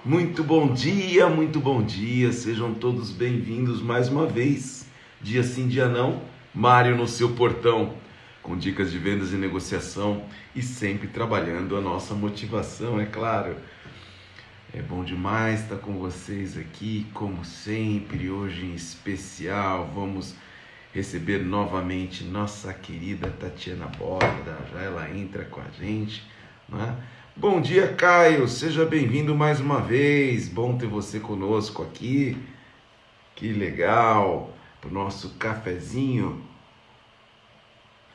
Muito bom dia, sejam todos bem-vindos mais uma vez. Dia sim, dia não, Mário no seu portão, com dicas de vendas e negociação e sempre trabalhando a nossa motivação, é claro. É bom demais estar com vocês aqui, como sempre, hoje em especial. Vamos receber novamente nossa querida Tatiana Borda, já ela entra com a gente, né? Bom dia, Caio, seja bem-vindo mais uma vez, bom ter você conosco aqui, que legal, pro nosso cafezinho,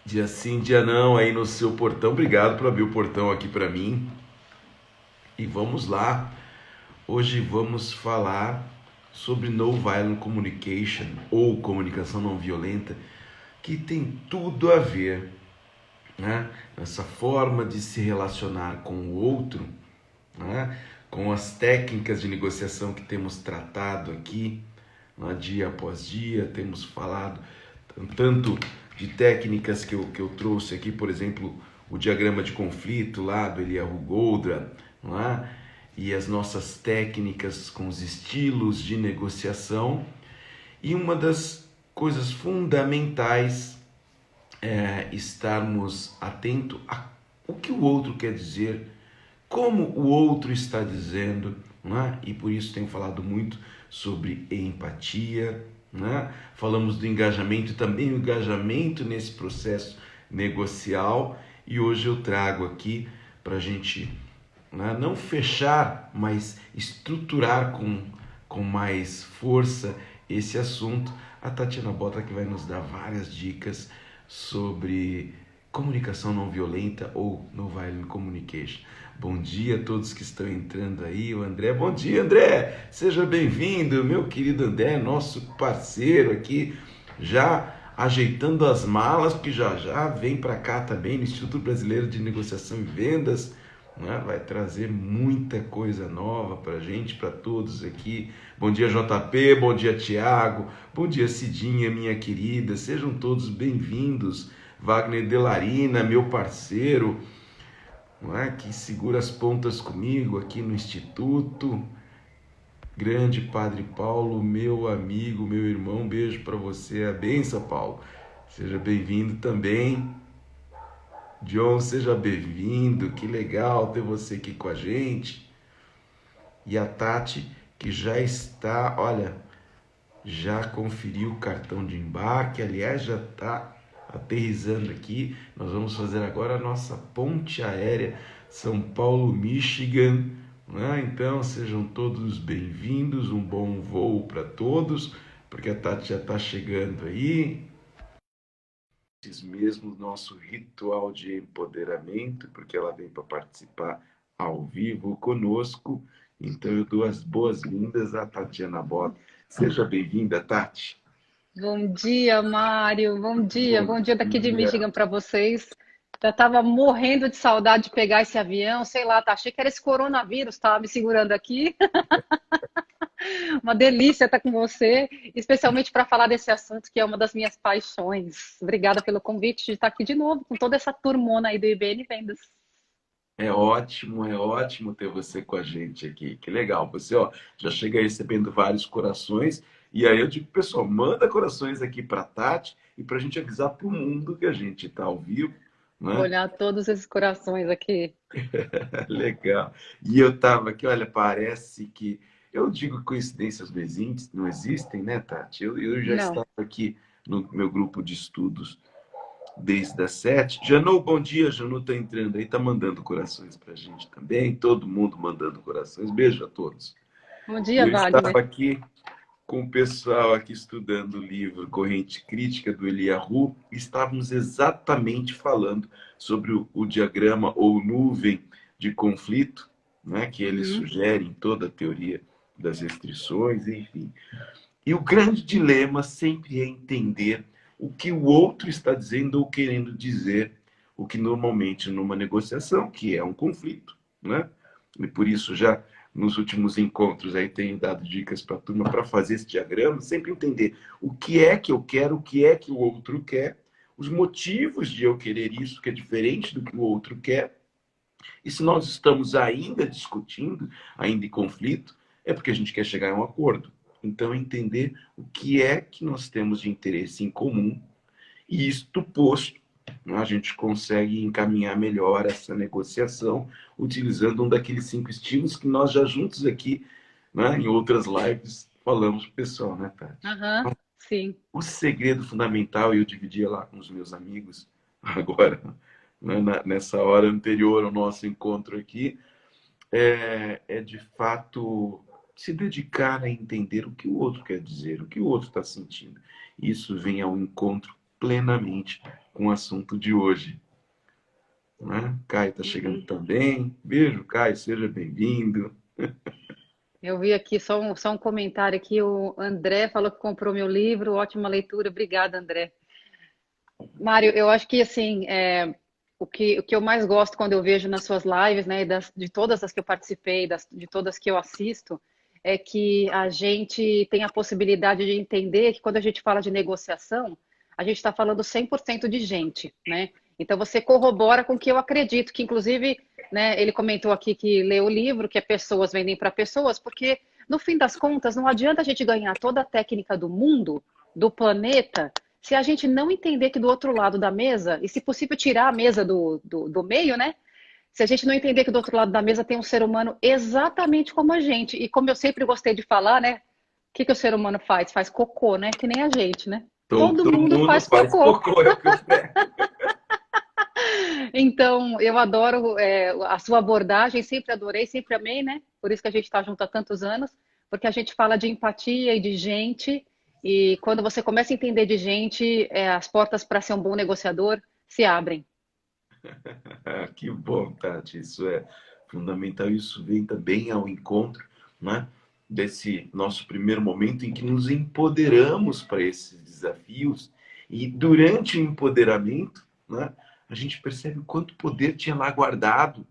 dia sim, dia não, aí no seu portão. Obrigado por abrir o portão aqui para mim, e vamos lá. Hoje vamos falar sobre Nonviolent Communication, ou comunicação não violenta, que tem tudo a ver, né? Essa forma de se relacionar com o outro, né? Com as técnicas de negociação que temos tratado aqui, né? Dia após dia, temos falado tanto de técnicas que eu trouxe aqui, por exemplo, o diagrama de conflito lá do Eliyahu Goldratt, não é? E as nossas técnicas com os estilos de negociação. E uma das coisas fundamentais é estarmos atentos a o que o outro quer dizer, como o outro está dizendo, né? E por isso tenho falado muito sobre empatia, né? Falamos do engajamento e também o engajamento nesse processo negocial, e hoje eu trago aqui para a gente, né, não fechar, mas estruturar com mais força esse assunto, a Tatiana Bota, que vai nos dar várias dicas sobre comunicação não violenta ou Nonviolent Communication. Bom dia a todos que estão entrando aí. O André, bom dia, André, seja bem-vindo, meu querido André, nosso parceiro aqui, já ajeitando as malas, porque já já vem para cá também no Instituto Brasileiro de Negociação e Vendas, né? Vai trazer muita coisa nova para gente, para todos aqui. Bom dia, JP, bom dia, Tiago, bom dia, Cidinha, minha querida, sejam todos bem-vindos. Wagner Delarina, meu parceiro, não é? Que segura as pontas comigo aqui no Instituto. Grande Padre Paulo, meu amigo, meu irmão, beijo para você, a benção, Paulo. Seja bem-vindo também. John, seja bem-vindo, que legal ter você aqui com a gente. E a Tati, que já está, olha, já conferiu o cartão de embarque, aliás, já está aterrissando aqui. Nós vamos fazer agora a nossa ponte aérea São Paulo, Michigan, né? Então sejam todos bem-vindos, um bom voo para todos, porque a Tati já está chegando aí. Mesmo nosso ritual de empoderamento, porque ela vem para participar ao vivo conosco. Então eu dou as boas-vindas à Tatiana Bota. Seja bem-vinda, Tati. Bom dia, Mário. Bom Bom dia daqui de dia. Michigan para vocês. Já estava morrendo de saudade de pegar esse avião, sei lá, tá? Achei que era esse coronavírus, estava me segurando aqui. Uma delícia estar com você, especialmente para falar desse assunto que é uma das minhas paixões. Obrigada pelo convite de estar aqui de novo com toda essa turmona aí do IBN Vendas. É ótimo ter você com a gente aqui. Que legal. Você, ó, já chega recebendo vários corações. E aí eu digo, pessoal, manda corações aqui para Tati e para a gente avisar para o mundo que a gente está ao vivo, Vou né? olhar todos esses corações aqui. Legal. E eu tava aqui, olha, parece que. Eu digo que coincidências não existem, né, Tati? Eu já Não. estava aqui no meu grupo de estudos desde as 7. Janu, bom dia. Janu tá entrando aí, tá mandando corações pra gente também. Todo mundo mandando corações. Beijo a todos. Bom E dia, eu estava Wagner. aqui com o pessoal aqui estudando o livro Corrente Crítica do Eliyahu, estávamos exatamente falando sobre o diagrama ou nuvem de conflito, né, que ele Uhum. sugere em toda a teoria das restrições, enfim. E o grande dilema sempre é entender o que o outro está dizendo ou querendo dizer, o que normalmente numa negociação, que é um conflito, né? E por isso já nos últimos encontros aí tenho dado dicas para a turma para fazer esse diagrama, sempre entender o que é que eu quero, o que é que o outro quer, os motivos de eu querer isso, que é diferente do que o outro quer, E se nós estamos ainda discutindo, ainda em conflito, é porque a gente quer chegar a um acordo. Então, entender o que é que nós temos de interesse em comum, e isto posto, a gente consegue encaminhar melhor essa negociação utilizando um daqueles 5 estilos que nós já juntos aqui, né, em outras lives, falamos para o pessoal, né, Tati? Aham, sim. O segredo fundamental, e eu dividia lá com os meus amigos, agora, né, nessa hora anterior ao nosso encontro aqui, é de fato se dedicar a entender o que o outro quer dizer, o que o outro está sentindo. Isso vem ao encontro plenamente com o assunto de hoje. Né? Caio está chegando Uhum. também. Beijo, Caio, seja bem-vindo. Eu vi aqui só um comentário aqui, o André falou que comprou meu livro, ótima leitura, obrigada, André. Mário, eu acho que assim, o que eu mais gosto quando eu vejo nas suas lives, né, de todas as que eu participei, de todas que eu assisto, é que a gente tem a possibilidade de entender que quando a gente fala de negociação, a gente está falando 100% de gente, né? Então você corrobora com o que eu acredito, que inclusive, né, ele comentou aqui que leu o livro, que é pessoas vendem para pessoas, porque no fim das contas não adianta a gente ganhar toda a técnica do mundo, do planeta, se a gente não entender que do outro lado da mesa, e se possível tirar a mesa do meio, né? Se a gente não entender que do outro lado da mesa tem um ser humano exatamente como a gente, e como eu sempre gostei de falar, né? Que o ser humano faz? Faz cocô, né? Que nem a gente, né? Todo Todo mundo mundo faz faz cocô. cocô, é o que eu prego. Então, eu adoro a sua abordagem, sempre adorei, sempre amei, né? Por isso que a gente está junto há tantos anos, porque a gente fala de empatia e de gente, e quando você começa a entender de gente, as portas para ser um bom negociador se abrem. Que bom, Tati. Isso é fundamental. Isso vem também ao encontro, né, desse nosso primeiro momento em que nos empoderamos para esses desafios. E durante o empoderamento, né, a gente percebe quanto poder tinha lá guardado.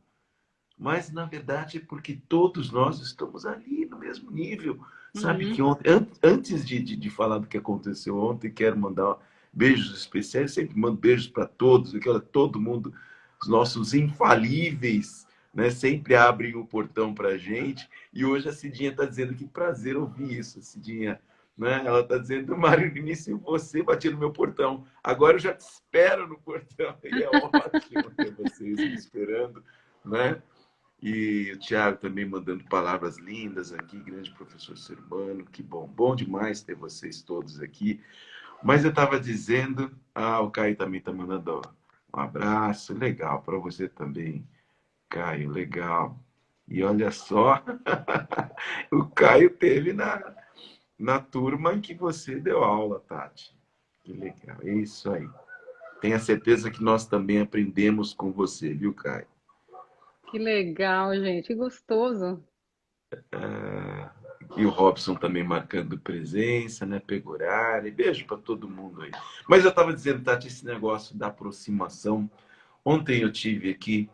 Mas, na verdade, é porque todos nós estamos ali no mesmo nível. Sabe Uhum. que ontem, antes de falar do que aconteceu ontem, quero mandar beijos especiais. Sempre mando beijos para todos. Aqui, olha, todo mundo, os nossos infalíveis, né, sempre abrem o portão para a gente. E hoje a Cidinha está dizendo que prazer ouvir isso, Cidinha. Né? Ela está dizendo, Mário, no início você batia no meu portão. Agora eu já te espero no portão. E é ótimo ter vocês me esperando. Né? E o Thiago também mandando palavras lindas aqui, grande professor ser humano, que bom, bom demais ter vocês todos aqui. Mas eu estava dizendo, o Caio também está mandando um abraço, legal, para você também, Caio, legal. E olha só, o Caio teve na turma em que você deu aula, Tati. Que legal, é isso aí. Tenha certeza que nós também aprendemos com você, viu, Caio? Que legal, gente, que gostoso. E o Robson também marcando presença, né? Pegorari. Beijo para todo mundo aí. Mas eu estava dizendo, Tati, esse negócio da aproximação. Ontem eu tive aqui,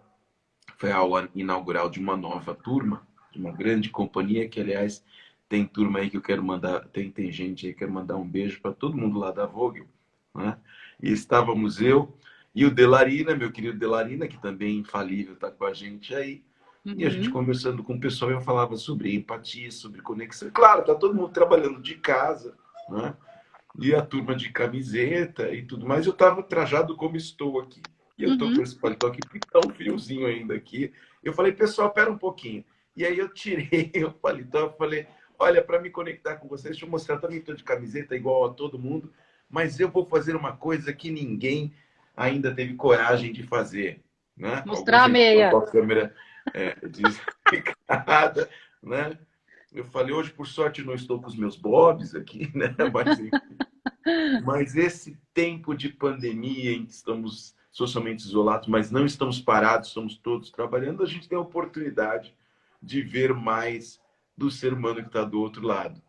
foi a aula inaugural de uma nova turma, de uma grande companhia, que, aliás, tem turma aí que eu quero mandar, tem gente aí que eu quero mandar um beijo para todo mundo lá da Vogel. Né? E estávamos eu e o Delarina, meu querido Delarina, que também é infalível, está com a gente aí. E a gente Uhum. conversando com o pessoal, eu falava sobre empatia, sobre conexão. Claro, tá todo mundo trabalhando de casa, né? E a turma de camiseta e tudo mais. Eu estava trajado como estou aqui. E eu estou com Uhum. esse paletó aqui, porque tá um friozinho ainda aqui. Eu falei, pessoal, pera um pouquinho. E aí eu tirei o paletó e falei, olha, para me conectar com vocês, deixa eu mostrar, também estou de camiseta igual a todo mundo, mas eu vou fazer uma coisa que ninguém ainda teve coragem de fazer. Né? Mostrar Alguns a aí estão com meia. a câmera desligada, né? Eu falei, hoje, por sorte, não estou com os meus bobs aqui, né? Mas esse tempo de pandemia em que estamos socialmente isolados, mas não estamos parados, estamos todos trabalhando, a gente tem a oportunidade de ver mais do ser humano que está do outro lado.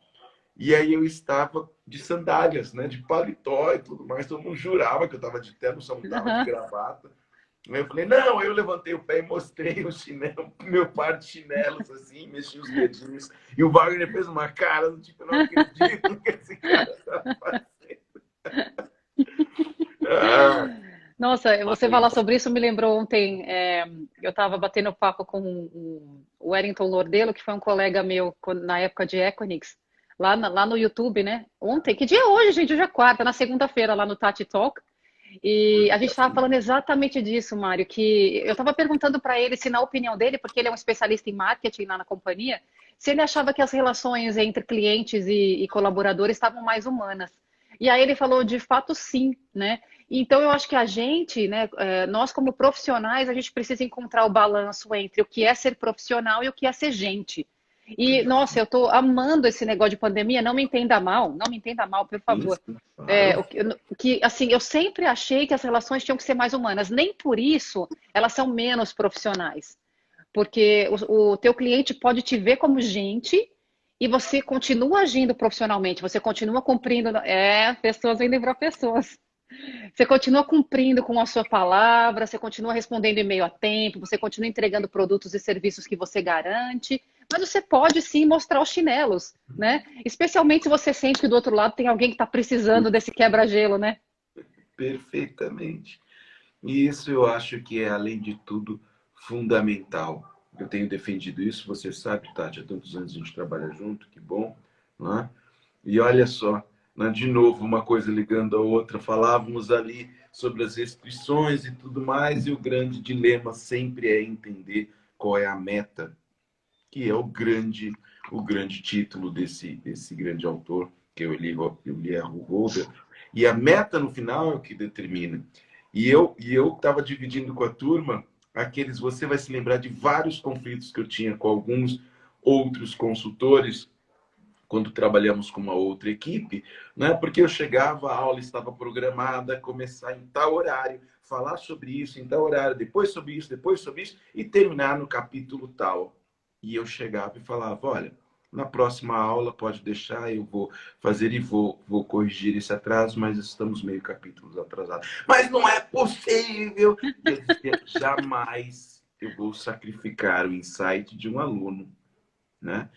E aí eu estava de sandálias, né? De paletó e tudo mais, todo mundo jurava que eu estava de terno, só não estava de Uhum. gravata. Aí eu falei, não, eu levantei o pé e mostrei o chinelo, meu par de chinelos, assim, mexi os dedinhos. E o Wagner fez uma cara do tipo, eu não acredito que esse cara tá fazendo. Ah, Nossa, você falar mas... sobre isso me lembrou ontem. eu estava batendo papo com o Wellington Lordelo, que foi um colega meu na época de Equinix, lá no YouTube, né? Ontem, que dia é hoje, gente? Hoje é quarta, na segunda-feira, lá no Tati Talk. E a gente estava falando exatamente disso, Mário, que eu estava perguntando para ele se, na opinião dele, porque ele é um especialista em marketing lá na companhia, se ele achava que as relações entre clientes e colaboradores estavam mais humanas. E aí ele falou, de fato, sim, né? Então eu acho que a gente, né, nós como profissionais, a gente precisa encontrar o balanço entre o que é ser profissional e o que é ser gente. E, nossa, eu estou amando esse negócio de pandemia, não me entenda mal, não me entenda mal, por favor. Isso, claro. Assim, eu sempre achei que as relações tinham que ser mais humanas. Nem por isso elas são menos profissionais. Porque o teu cliente pode te ver como gente e você continua agindo profissionalmente, você continua cumprindo. Pessoas vendem para pessoas. Você continua cumprindo com a sua palavra, você continua respondendo e-mail a tempo, você continua entregando produtos e serviços que você garante, mas você pode sim mostrar os chinelos, né? Especialmente se você sente que do outro lado tem alguém que está precisando desse quebra-gelo, né? Perfeitamente. E isso eu acho que é, além de tudo, fundamental. Eu tenho defendido isso, você sabe, Tati, há tantos anos a gente trabalha junto, que bom, não é? E olha só, né, de novo, uma coisa ligando a outra, falávamos ali sobre as restrições e tudo mais, e o grande dilema sempre é entender qual é a meta, que é o grande título desse grande autor, que eu li a Holder. E a meta no final é o que determina. E eu estava dividindo com a turma aqueles. Você vai se lembrar de vários conflitos que eu tinha com alguns outros consultores quando trabalhamos com uma outra equipe, né? Porque eu chegava, a aula estava programada, começar em tal horário, falar sobre isso em tal horário, depois sobre isso, e terminar no capítulo tal. E eu chegava e falava, olha, na próxima aula pode deixar, eu vou fazer e vou corrigir esse atraso, mas estamos meio capítulos atrasados. Mas não é possível! E eu dizia, jamais eu vou sacrificar o insight de um aluno, né?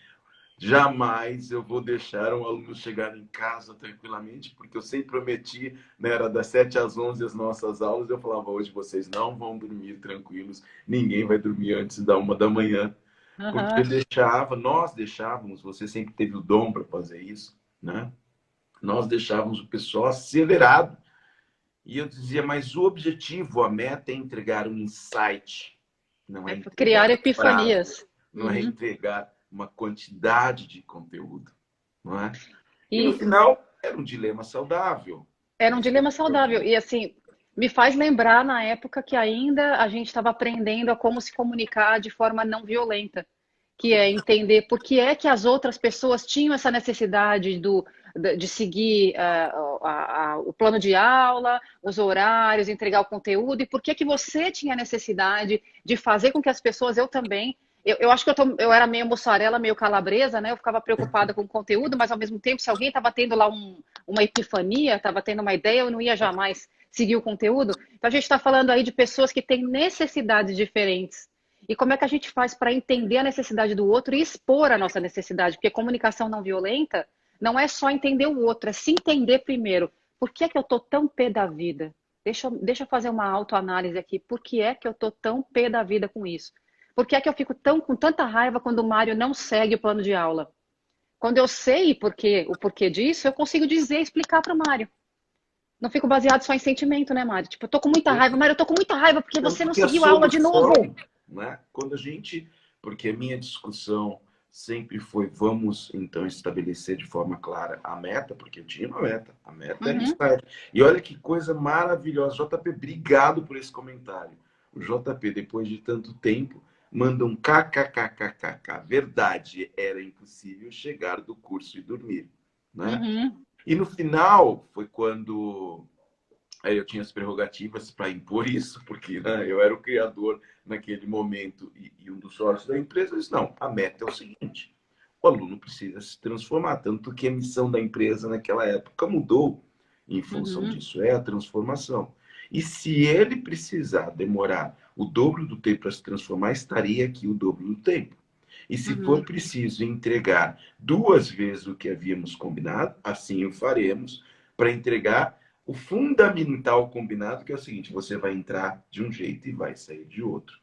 Jamais eu vou deixar um aluno chegar em casa tranquilamente, porque eu sempre prometi, né, era das 7 às 11 as nossas aulas, eu falava, hoje vocês não vão dormir tranquilos, ninguém vai dormir antes da 1 da manhã, porque Aham. nós deixávamos, você sempre teve o dom para fazer isso, né? Nós deixávamos o pessoal acelerado. E eu dizia, mas o objetivo, a meta é entregar um insight, não é É entregar criar um prazo, epifanias. não é Uhum. entregar uma quantidade de conteúdo, não é? E no E final, era um dilema saudável. era um Você dilema saudável. E assim, me faz lembrar na época que ainda a gente estava aprendendo a como se comunicar de forma não violenta, que é entender por que é que as outras pessoas tinham essa necessidade de seguir o plano de aula, os horários, entregar o conteúdo, e por que que você tinha necessidade de fazer com que as pessoas, eu também. Eu acho que eu era meio mussarela, meio calabresa, né? Eu ficava preocupada com o conteúdo, mas ao mesmo tempo, se alguém estava tendo lá uma epifania, estava tendo uma ideia, eu não ia jamais seguir o conteúdo. Então a gente está falando aí de pessoas que têm necessidades diferentes. E como é que a gente faz para entender a necessidade do outro e expor a nossa necessidade? Porque comunicação não violenta não é só entender o outro, é se entender primeiro. Por que é que eu estou tão pé da vida? Deixa eu fazer uma autoanálise aqui. Por que é que eu estou tão pé da vida com isso? Por que é que eu fico com tanta raiva quando o Mário não segue o plano de aula? Quando eu sei o porquê disso, eu consigo dizer, explicar para o Mário. Não fico baseado só em sentimento, né, Mário? Tipo, eu tô com muita raiva, Mário, eu tô com muita raiva porque Não, você não porque a seguiu a aula de novo. solução, né? Quando a gente, porque a minha discussão sempre foi, vamos então estabelecer de forma clara a meta, porque eu tinha uma meta, a meta era Uhum. insight. E olha que coisa maravilhosa, JP, obrigado por esse comentário. O JP, depois de tanto tempo, manda um kkkkkk. Verdade, era impossível chegar do curso e dormir, né? Uhum. E no final foi quando aí eu tinha as prerrogativas para impor isso, porque né, eu era o criador naquele momento e um dos sócios da empresa. Eu disse, não, a meta é o seguinte, o aluno precisa se transformar, tanto que a missão da empresa naquela época mudou em função Uhum. disso, é a transformação. E se ele precisar demorar o dobro do tempo para se transformar, estaria aqui o dobro do tempo. E se for Uhum. preciso entregar 2 vezes o que havíamos combinado, assim o faremos, para entregar o fundamental combinado, que é o seguinte: você vai entrar de um jeito e vai sair de outro.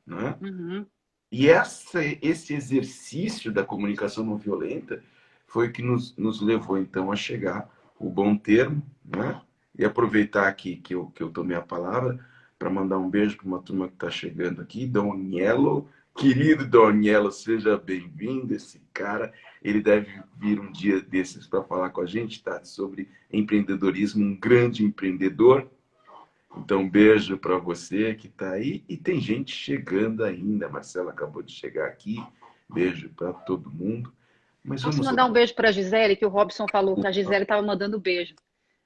né? Uhum. E esse exercício da comunicação não violenta foi o que nos levou, então, a chegar o bom termo, né? E aproveitar aqui que eu tomei a palavra para mandar um beijo para uma turma que está chegando aqui, Doniello. Querido Doniello, seja bem-vindo. Esse cara, ele deve vir um dia desses para falar com a gente, tá? Sobre empreendedorismo, um grande empreendedor. Então, um beijo para você que está aí. E tem gente chegando ainda. A Marcela acabou de chegar aqui. Beijo para todo mundo. Mas Posso vamos mandar lá. um beijo para a Gisele, que o Robson falou que a Gisele estava mandando beijo.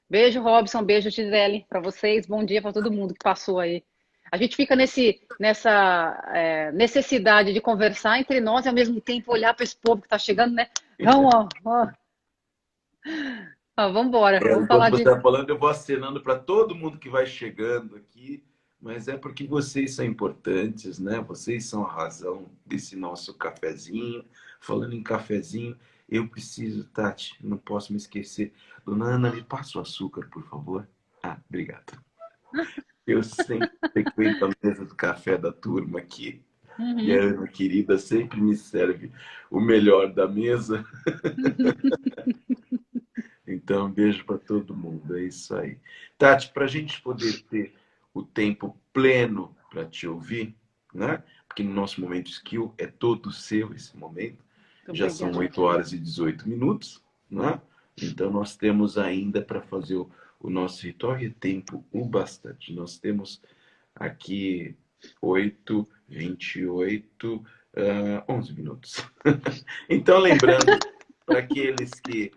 Beijo, Robson, beijo, Gisele, para vocês. Bom dia para todo mundo que passou aí. A gente fica nessa necessidade de conversar entre nós e ao mesmo tempo olhar para esse povo que está chegando, né? Vamos embora, vamos Enquanto falar você de. está falando, eu vou acenando para todo mundo que vai chegando aqui. Mas é porque vocês são importantes, né? Vocês são a razão desse nosso cafezinho. Falando em cafezinho, eu preciso, Tati, não posso me esquecer. Dona Ana, me passa o açúcar, por favor. Ah, obrigado. Eu sempre frequento a mesa do café da turma aqui. E a Uhum. Ana querida sempre me serve o melhor da mesa. Então, um beijo para todo mundo. É isso aí. Tati, para a gente poder ter o tempo pleno para te ouvir, né? Porque no nosso momento skill é todo seu esse momento. Já são Obrigada. 8 horas e 18 minutos, né? Então, nós temos ainda para fazer o nosso ritual e é tempo o bastante. Nós temos aqui 8, 28, 11 minutos. Então, lembrando, para aqueles que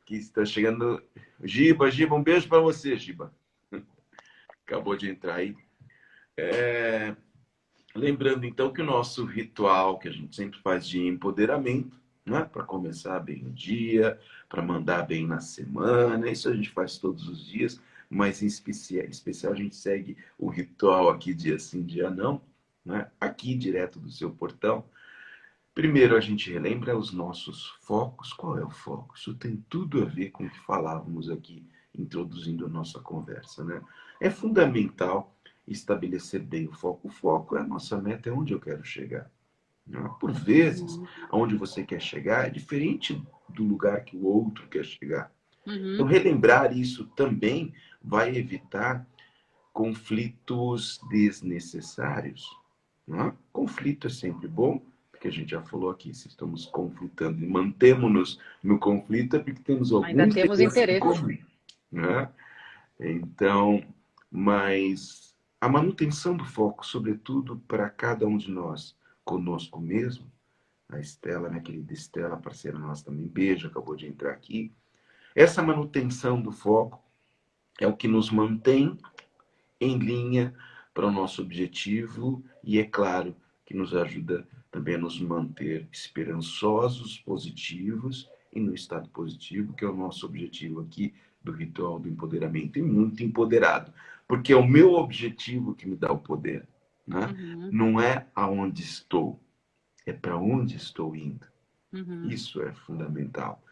estão chegando, Giba, um beijo para você, Giba. Acabou de entrar aí. Lembrando, então, que o nosso ritual, que a gente sempre faz de empoderamento, né? Para começar bem o dia, para mandar bem na semana, isso a gente faz todos os dias, mas em especial a gente segue o ritual aqui dia sim, dia não, né? Aqui direto do seu portão. Primeiro a gente relembra os nossos focos. Qual é o foco? Isso tem tudo a ver com o que falávamos aqui, introduzindo a nossa conversa, né? É fundamental estabelecer bem o foco. O foco é a nossa meta, é onde eu quero chegar, né? Por vezes, Uhum. aonde você quer chegar é diferente do lugar que o outro quer chegar. Então, Uhum. relembrar isso também vai evitar conflitos desnecessários, né? Conflito é sempre bom, porque a gente já falou aqui, se estamos conflitando e mantemos-nos no conflito é porque temos algum Ainda temos interesse em interesse. comum, né? Então, mas a manutenção do foco, sobretudo para cada um de nós, conosco mesmo, a Estela, minha querida Estela, parceira nossa também, beijo, acabou de entrar aqui. Essa manutenção do foco é o que nos mantém em linha para o nosso objetivo e, é claro, que nos ajuda também a nos manter esperançosos, positivos e no estado positivo, que é o nosso objetivo aqui do ritual do empoderamento e muito empoderado, porque é o meu objetivo que me dá o poder, né? Uhum. Não é aonde estou, é para onde estou indo. Uhum. Isso é fundamental.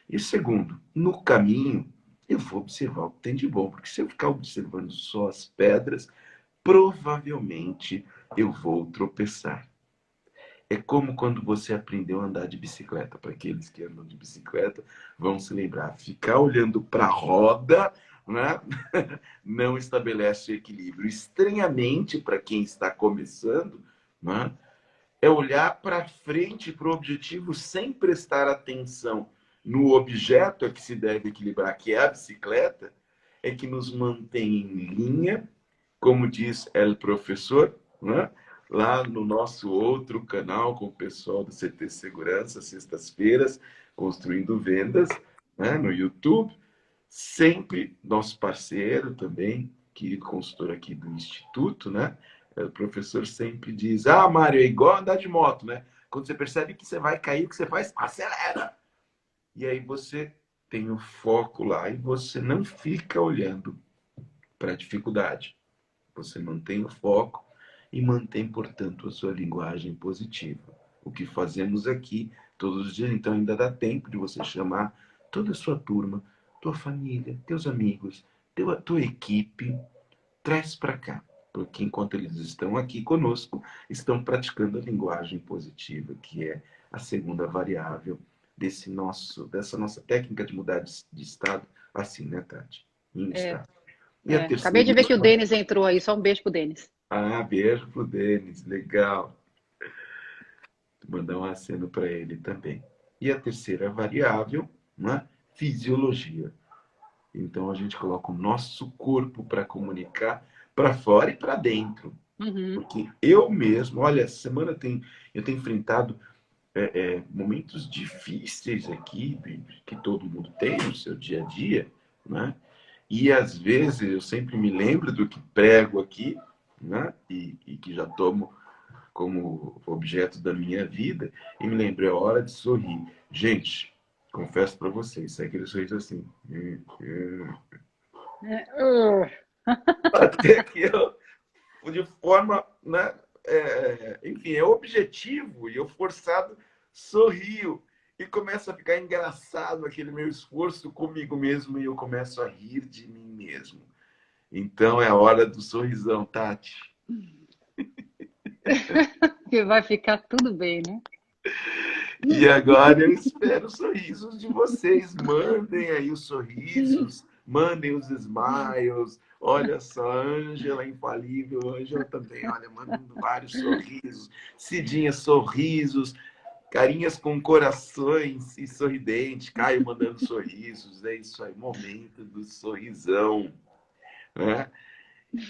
E segundo, no caminho, eu vou observar o que tem de bom, porque se eu ficar observando só as pedras, provavelmente eu vou tropeçar. É como quando você aprendeu a andar de bicicleta. Para aqueles que andam de bicicleta, vão se lembrar. Ficar olhando para a roda, né? Não estabelece equilíbrio. Estranhamente, para quem está começando, né? É olhar para frente, para o objetivo, sem prestar atenção no objeto a que se deve equilibrar, que é a bicicleta, é que nos mantém em linha, como diz o professor, né? Lá no nosso outro canal com o pessoal do CT Segurança, sextas-feiras, construindo vendas, né? No YouTube, sempre nosso parceiro também, querido consultor aqui do Instituto, né? O professor sempre diz: Ah, Mário, é igual andar de moto, né? Quando você percebe que você vai cair, o que você faz? Acelera! E aí você tem o foco lá e você não fica olhando para a dificuldade. Você mantém o foco e mantém, portanto, a sua linguagem positiva. O que fazemos aqui todos os dias, então ainda dá tempo de você chamar toda a sua turma, tua família, teus amigos, tua equipe, traz para cá. porque enquanto eles estão aqui conosco, estão praticando a linguagem positiva, que é a segunda variável dessa nossa técnica de mudar de estado, assim, né, Tati? Em estado. E a Acabei terceira. de ver que o Denis entrou aí, só um beijo pro Denis. Ah, beijo pro Denis, legal. Vou mandar um aceno para ele também. E a terceira variável, né? Fisiologia. Então a gente coloca o nosso corpo para comunicar para fora e para dentro. Uhum. Porque eu mesmo, olha, essa semana eu tenho enfrentado momentos difíceis aqui, que todo mundo tem no seu dia a dia, né? E às vezes eu sempre me lembro do que prego aqui, né? E que já tomo como objeto da minha vida, e me lembro, é hora de sorrir. Gente, confesso para vocês, é aquele sorriso assim. Até que eu, de forma, né, enfim, é objetivo, e eu forçado sorrio. E começa a ficar engraçado aquele meu esforço comigo mesmo, e eu começo a rir de mim mesmo. Então é a hora do sorrisão, Tati. Que vai ficar tudo bem, né? E agora eu espero os sorrisos de vocês. Mandem aí os sorrisos, mandem os smiles. Olha só, Ângela infalível, Ângela também, olha, mandando vários sorrisos. Cidinha, sorrisos, carinhas com corações e sorridente. Caio mandando sorrisos, é isso aí, momento do sorrisão, né?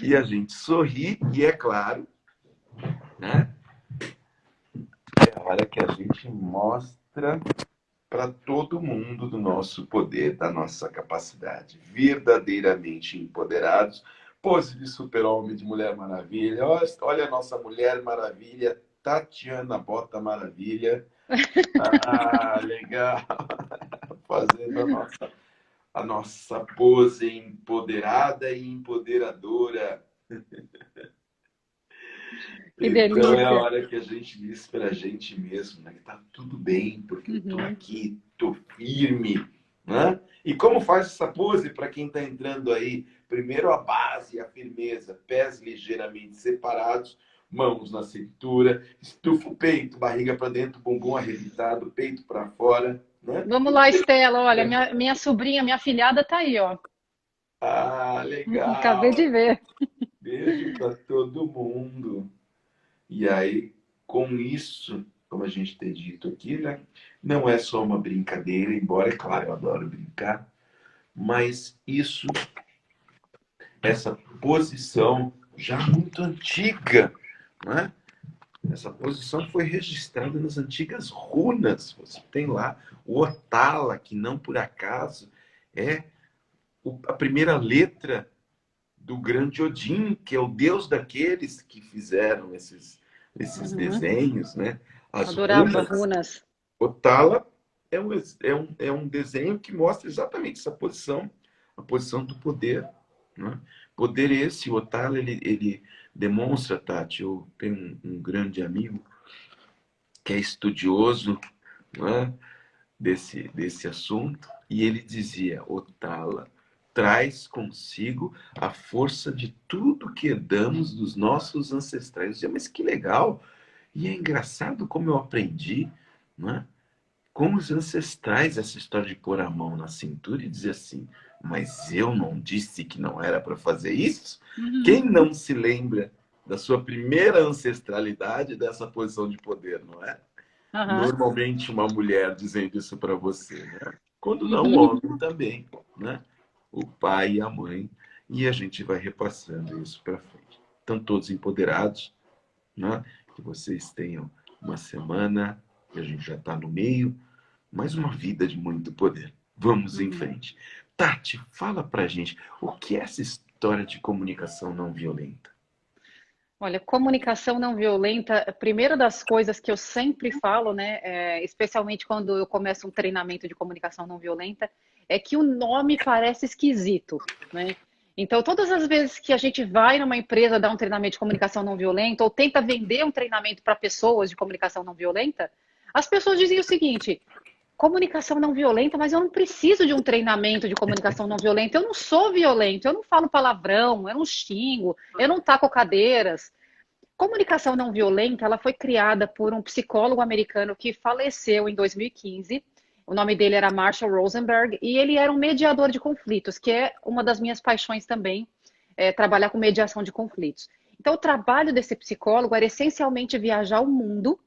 E a gente sorri, e é claro, né? É a hora que a gente mostra para todo mundo do nosso poder, da nossa capacidade. Verdadeiramente empoderados. Pose de super-homem, de Mulher Maravilha. Olha a nossa Mulher Maravilha, Tatiana Bota Maravilha. Ah, legal. Fazendo a nossa pose empoderada e empoderadora. Que Então é a delícia. hora que a gente diz para a gente mesmo, né, que tá tudo bem, porque eu tô Uhum. aqui, tô firme, né? E como faz essa pose para quem está entrando aí? Primeiro a base, a firmeza, pés ligeiramente separados, mãos na cintura, estufa o peito, barriga para dentro, bumbum arrebitado, peito para fora, né? Vamos lá, Estela. Olha, minha sobrinha, minha filhada tá aí, ó. Ah, Acabei de legal. ver. Beijo para todo mundo. E aí, com isso, como a gente tem dito aqui, né? Não é só uma brincadeira, embora, é claro, eu adoro brincar, mas essa posição já muito antiga, né? Essa posição foi registrada nas antigas runas. Você tem lá o Otala, que não por acaso é a primeira letra do grande Odin, que é o deus daqueles que fizeram esses Uhum. desenhos, né? As Adorava runas. runas. Otala é um desenho que mostra exatamente essa posição, a posição do poder, né? Poder esse, o Otala, ele demonstra, Tati, eu tenho um grande amigo que é estudioso, né, desse assunto, e ele dizia, Otala traz consigo a força de tudo que herdamos dos nossos ancestrais. Eu dizia, mas que legal! E é engraçado como eu aprendi, né, com os ancestrais essa história de pôr a mão na cintura e dizer assim, mas eu não disse que não era para fazer isso? Quem Uhum. não se lembra da sua primeira ancestralidade dessa posição de poder, não é? Aham. Normalmente uma mulher dizendo isso para você, né? Quando não, o homem também, né? O pai e a mãe, e a gente vai repassando isso para frente. Estão todos empoderados, né? Que vocês tenham uma semana, que a gente já está no meio, mais uma vida de muito poder. Vamos em Uhum. frente. Tati, fala pra gente o que é essa história de comunicação não violenta? Olha, comunicação não violenta, a primeira das coisas que eu sempre falo, né, especialmente quando eu começo um treinamento de comunicação não violenta, é que o nome parece esquisito, né? Então, todas as vezes que a gente vai numa empresa dar um treinamento de comunicação não violenta ou tenta vender um treinamento para pessoas de comunicação não violenta, as pessoas dizem o seguinte: comunicação não violenta, mas eu não preciso de um treinamento de comunicação não violenta. Eu não sou violento, eu não falo palavrão, eu não xingo, eu não taco cadeiras. Comunicação não violenta, ela foi criada por um psicólogo americano que faleceu em 2015. O nome dele era Marshall Rosenberg e ele era um mediador de conflitos, que é uma das minhas paixões também, trabalhar com mediação de conflitos. Então, o trabalho desse psicólogo era essencialmente viajar o mundo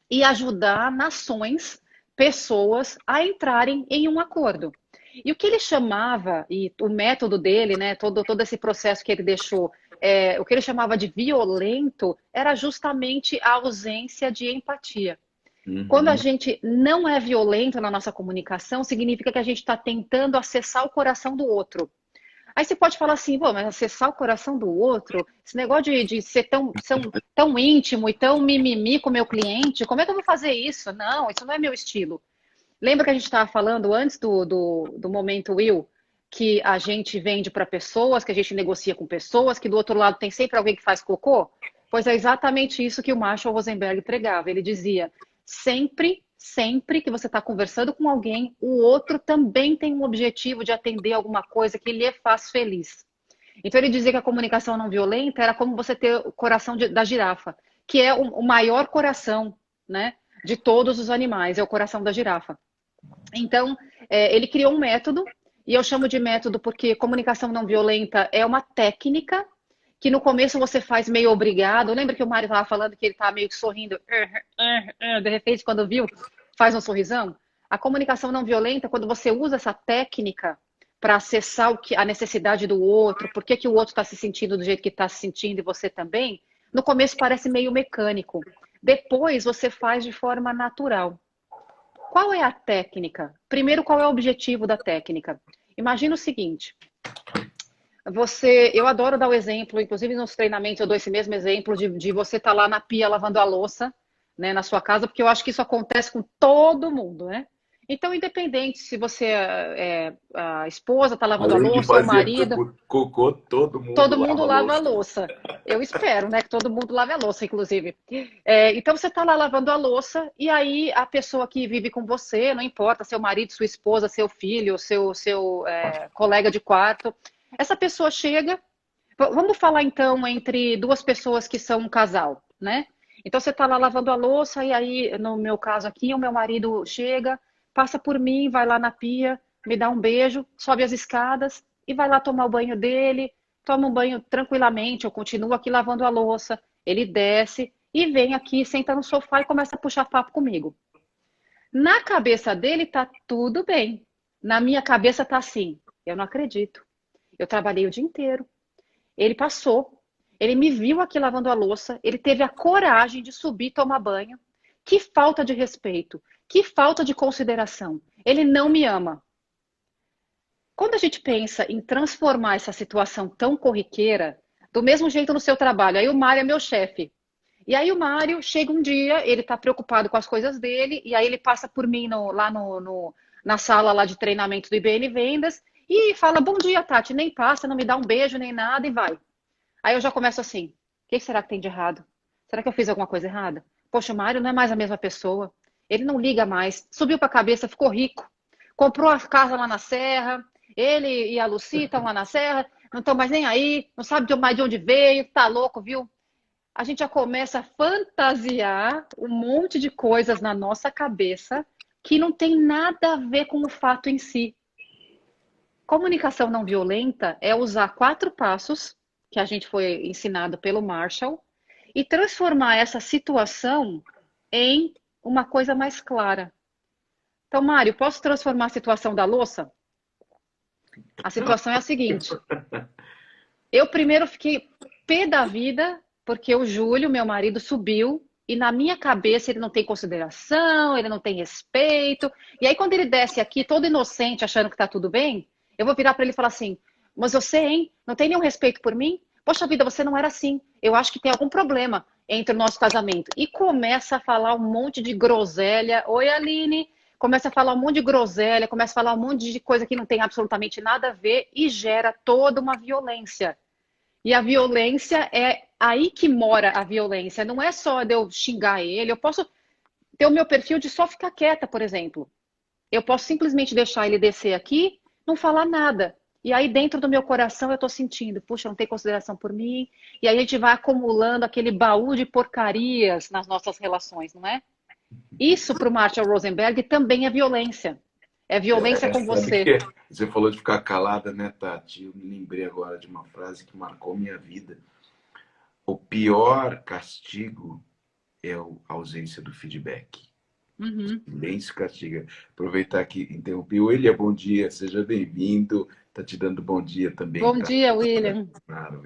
e ajudar nações, pessoas a entrarem em um acordo. E o que ele chamava, e o método dele, né, todo esse processo que ele deixou, o que ele chamava de violento, era justamente a ausência de empatia. Quando a gente não é violento na nossa comunicação, significa que a gente está tentando acessar o coração do outro. Aí você pode falar assim, mas acessar o coração do outro, esse negócio de ser tão íntimo e tão mimimi com o meu cliente, como é que eu vou fazer isso? Não, isso não é meu estilo. Lembra que a gente estava falando antes do momento Will, que a gente vende para pessoas, que a gente negocia com pessoas, que do outro lado tem sempre alguém que faz cocô? Pois é exatamente isso que o Marshall Rosenberg pregava. Ele dizia, sempre que você está conversando com alguém, o outro também tem um objetivo de atender alguma coisa que lhe faz feliz. Então ele dizia que a comunicação não violenta era como você ter o coração da girafa, que é o maior coração, né, de todos os animais, é o coração da girafa. Então, ele criou um método, e eu chamo de método porque comunicação não violenta é uma técnica que no começo você faz meio obrigado. Lembra que o Mário estava falando que ele estava meio que sorrindo, de repente, quando viu, faz um sorrisão? A comunicação não violenta, quando você usa essa técnica para acessar a necessidade do outro, por que o outro está se sentindo do jeito que está se sentindo e você também, no começo parece meio mecânico. Depois você faz de forma natural. Qual é a técnica? Primeiro, qual é o objetivo da técnica? Imagina o seguinte, eu adoro dar o exemplo, inclusive nos treinamentos eu dou esse mesmo exemplo de você estar lá na pia lavando a louça, né, na sua casa, porque eu acho que isso acontece com todo mundo, né? Então, independente se você a esposa está lavando a louça ou o marido, cocô, todo mundo mundo lava a louça. louça. Eu espero, né, que todo mundo lave a louça, inclusive. Então, você está lá lavando a louça e aí a pessoa que vive com você, não importa, seu marido, sua esposa, seu filho, seu colega de quarto, essa pessoa chega. Vamos falar então entre duas pessoas que são um casal, né? Então você está lá lavando a louça e aí, no meu caso aqui, o meu marido chega, passa por mim, vai lá na pia, me dá um beijo, sobe as escadas e vai lá tomar o banho dele, toma um banho tranquilamente, eu continuo aqui lavando a louça, ele desce e vem aqui, senta no sofá e começa a puxar papo comigo. Na cabeça dele tá tudo bem. Na minha cabeça tá assim, eu não acredito. Eu trabalhei o dia inteiro. Ele passou, ele me viu aqui lavando a louça, ele teve a coragem de subir e tomar banho. Que falta de respeito, que falta de consideração. Ele não me ama. Quando a gente pensa em transformar essa situação tão corriqueira, do mesmo jeito no seu trabalho, aí o Mário é meu chefe. E aí o Mário chega um dia, ele está preocupado com as coisas dele, e aí ele passa por mim lá na sala lá de treinamento do IBN Vendas, e fala, bom dia, Tati, nem passa, não me dá um beijo, nem nada, e vai. Aí eu já começo assim, o que será que tem de errado? Será que eu fiz alguma coisa errada? Poxa, o Mário não é mais a mesma pessoa. Ele não liga mais. Subiu para a cabeça, ficou rico. Comprou a casa lá na Serra. Ele e a Lucy estão lá na Serra. Não estão mais nem aí. Não sabe mais de onde veio. Tá louco, viu? A gente já começa a fantasiar um monte de coisas na nossa cabeça que não tem nada a ver com o fato em si. Comunicação não violenta é usar 4 passos que a gente foi ensinado pelo Marshall e transformar essa situação em uma coisa mais clara. Então, Mário, posso transformar a situação da louça? A situação é a seguinte. Eu primeiro fiquei pé da vida, porque o Júlio, meu marido, subiu e na minha cabeça ele não tem consideração, ele não tem respeito. E aí quando ele desce aqui, todo inocente, achando que tá tudo bem, eu vou virar para ele e falar assim, mas você, hein, não tem nenhum respeito por mim? Poxa vida, você não era assim. Eu acho que tem algum problema entre o nosso casamento. E começa a falar um monte de groselha. Oi, Aline. Começa a falar um monte de groselha, começa a falar um monte de coisa que não tem absolutamente nada a ver e gera toda uma violência. E a violência é aí que mora a violência. Não é só de eu xingar ele. Eu posso ter o meu perfil de só ficar quieta, por exemplo. Eu posso simplesmente deixar ele descer aqui, não falar nada. E aí dentro do meu coração eu tô sentindo, puxa, não tem consideração por mim. E aí a gente vai acumulando aquele baú de porcarias nas nossas relações, não é? Isso para o Marshall Rosenberg também é violência. É violência com Sabe você. que você falou de ficar calada, né, Tati? Eu me lembrei agora de uma frase que marcou minha vida. O pior castigo é a ausência do feedback. Uhum. Silêncio castiga. Aproveitar que interrompi. William, bom dia, seja bem-vindo. Tá te dando bom dia também, Bom tá? dia, William. Claro.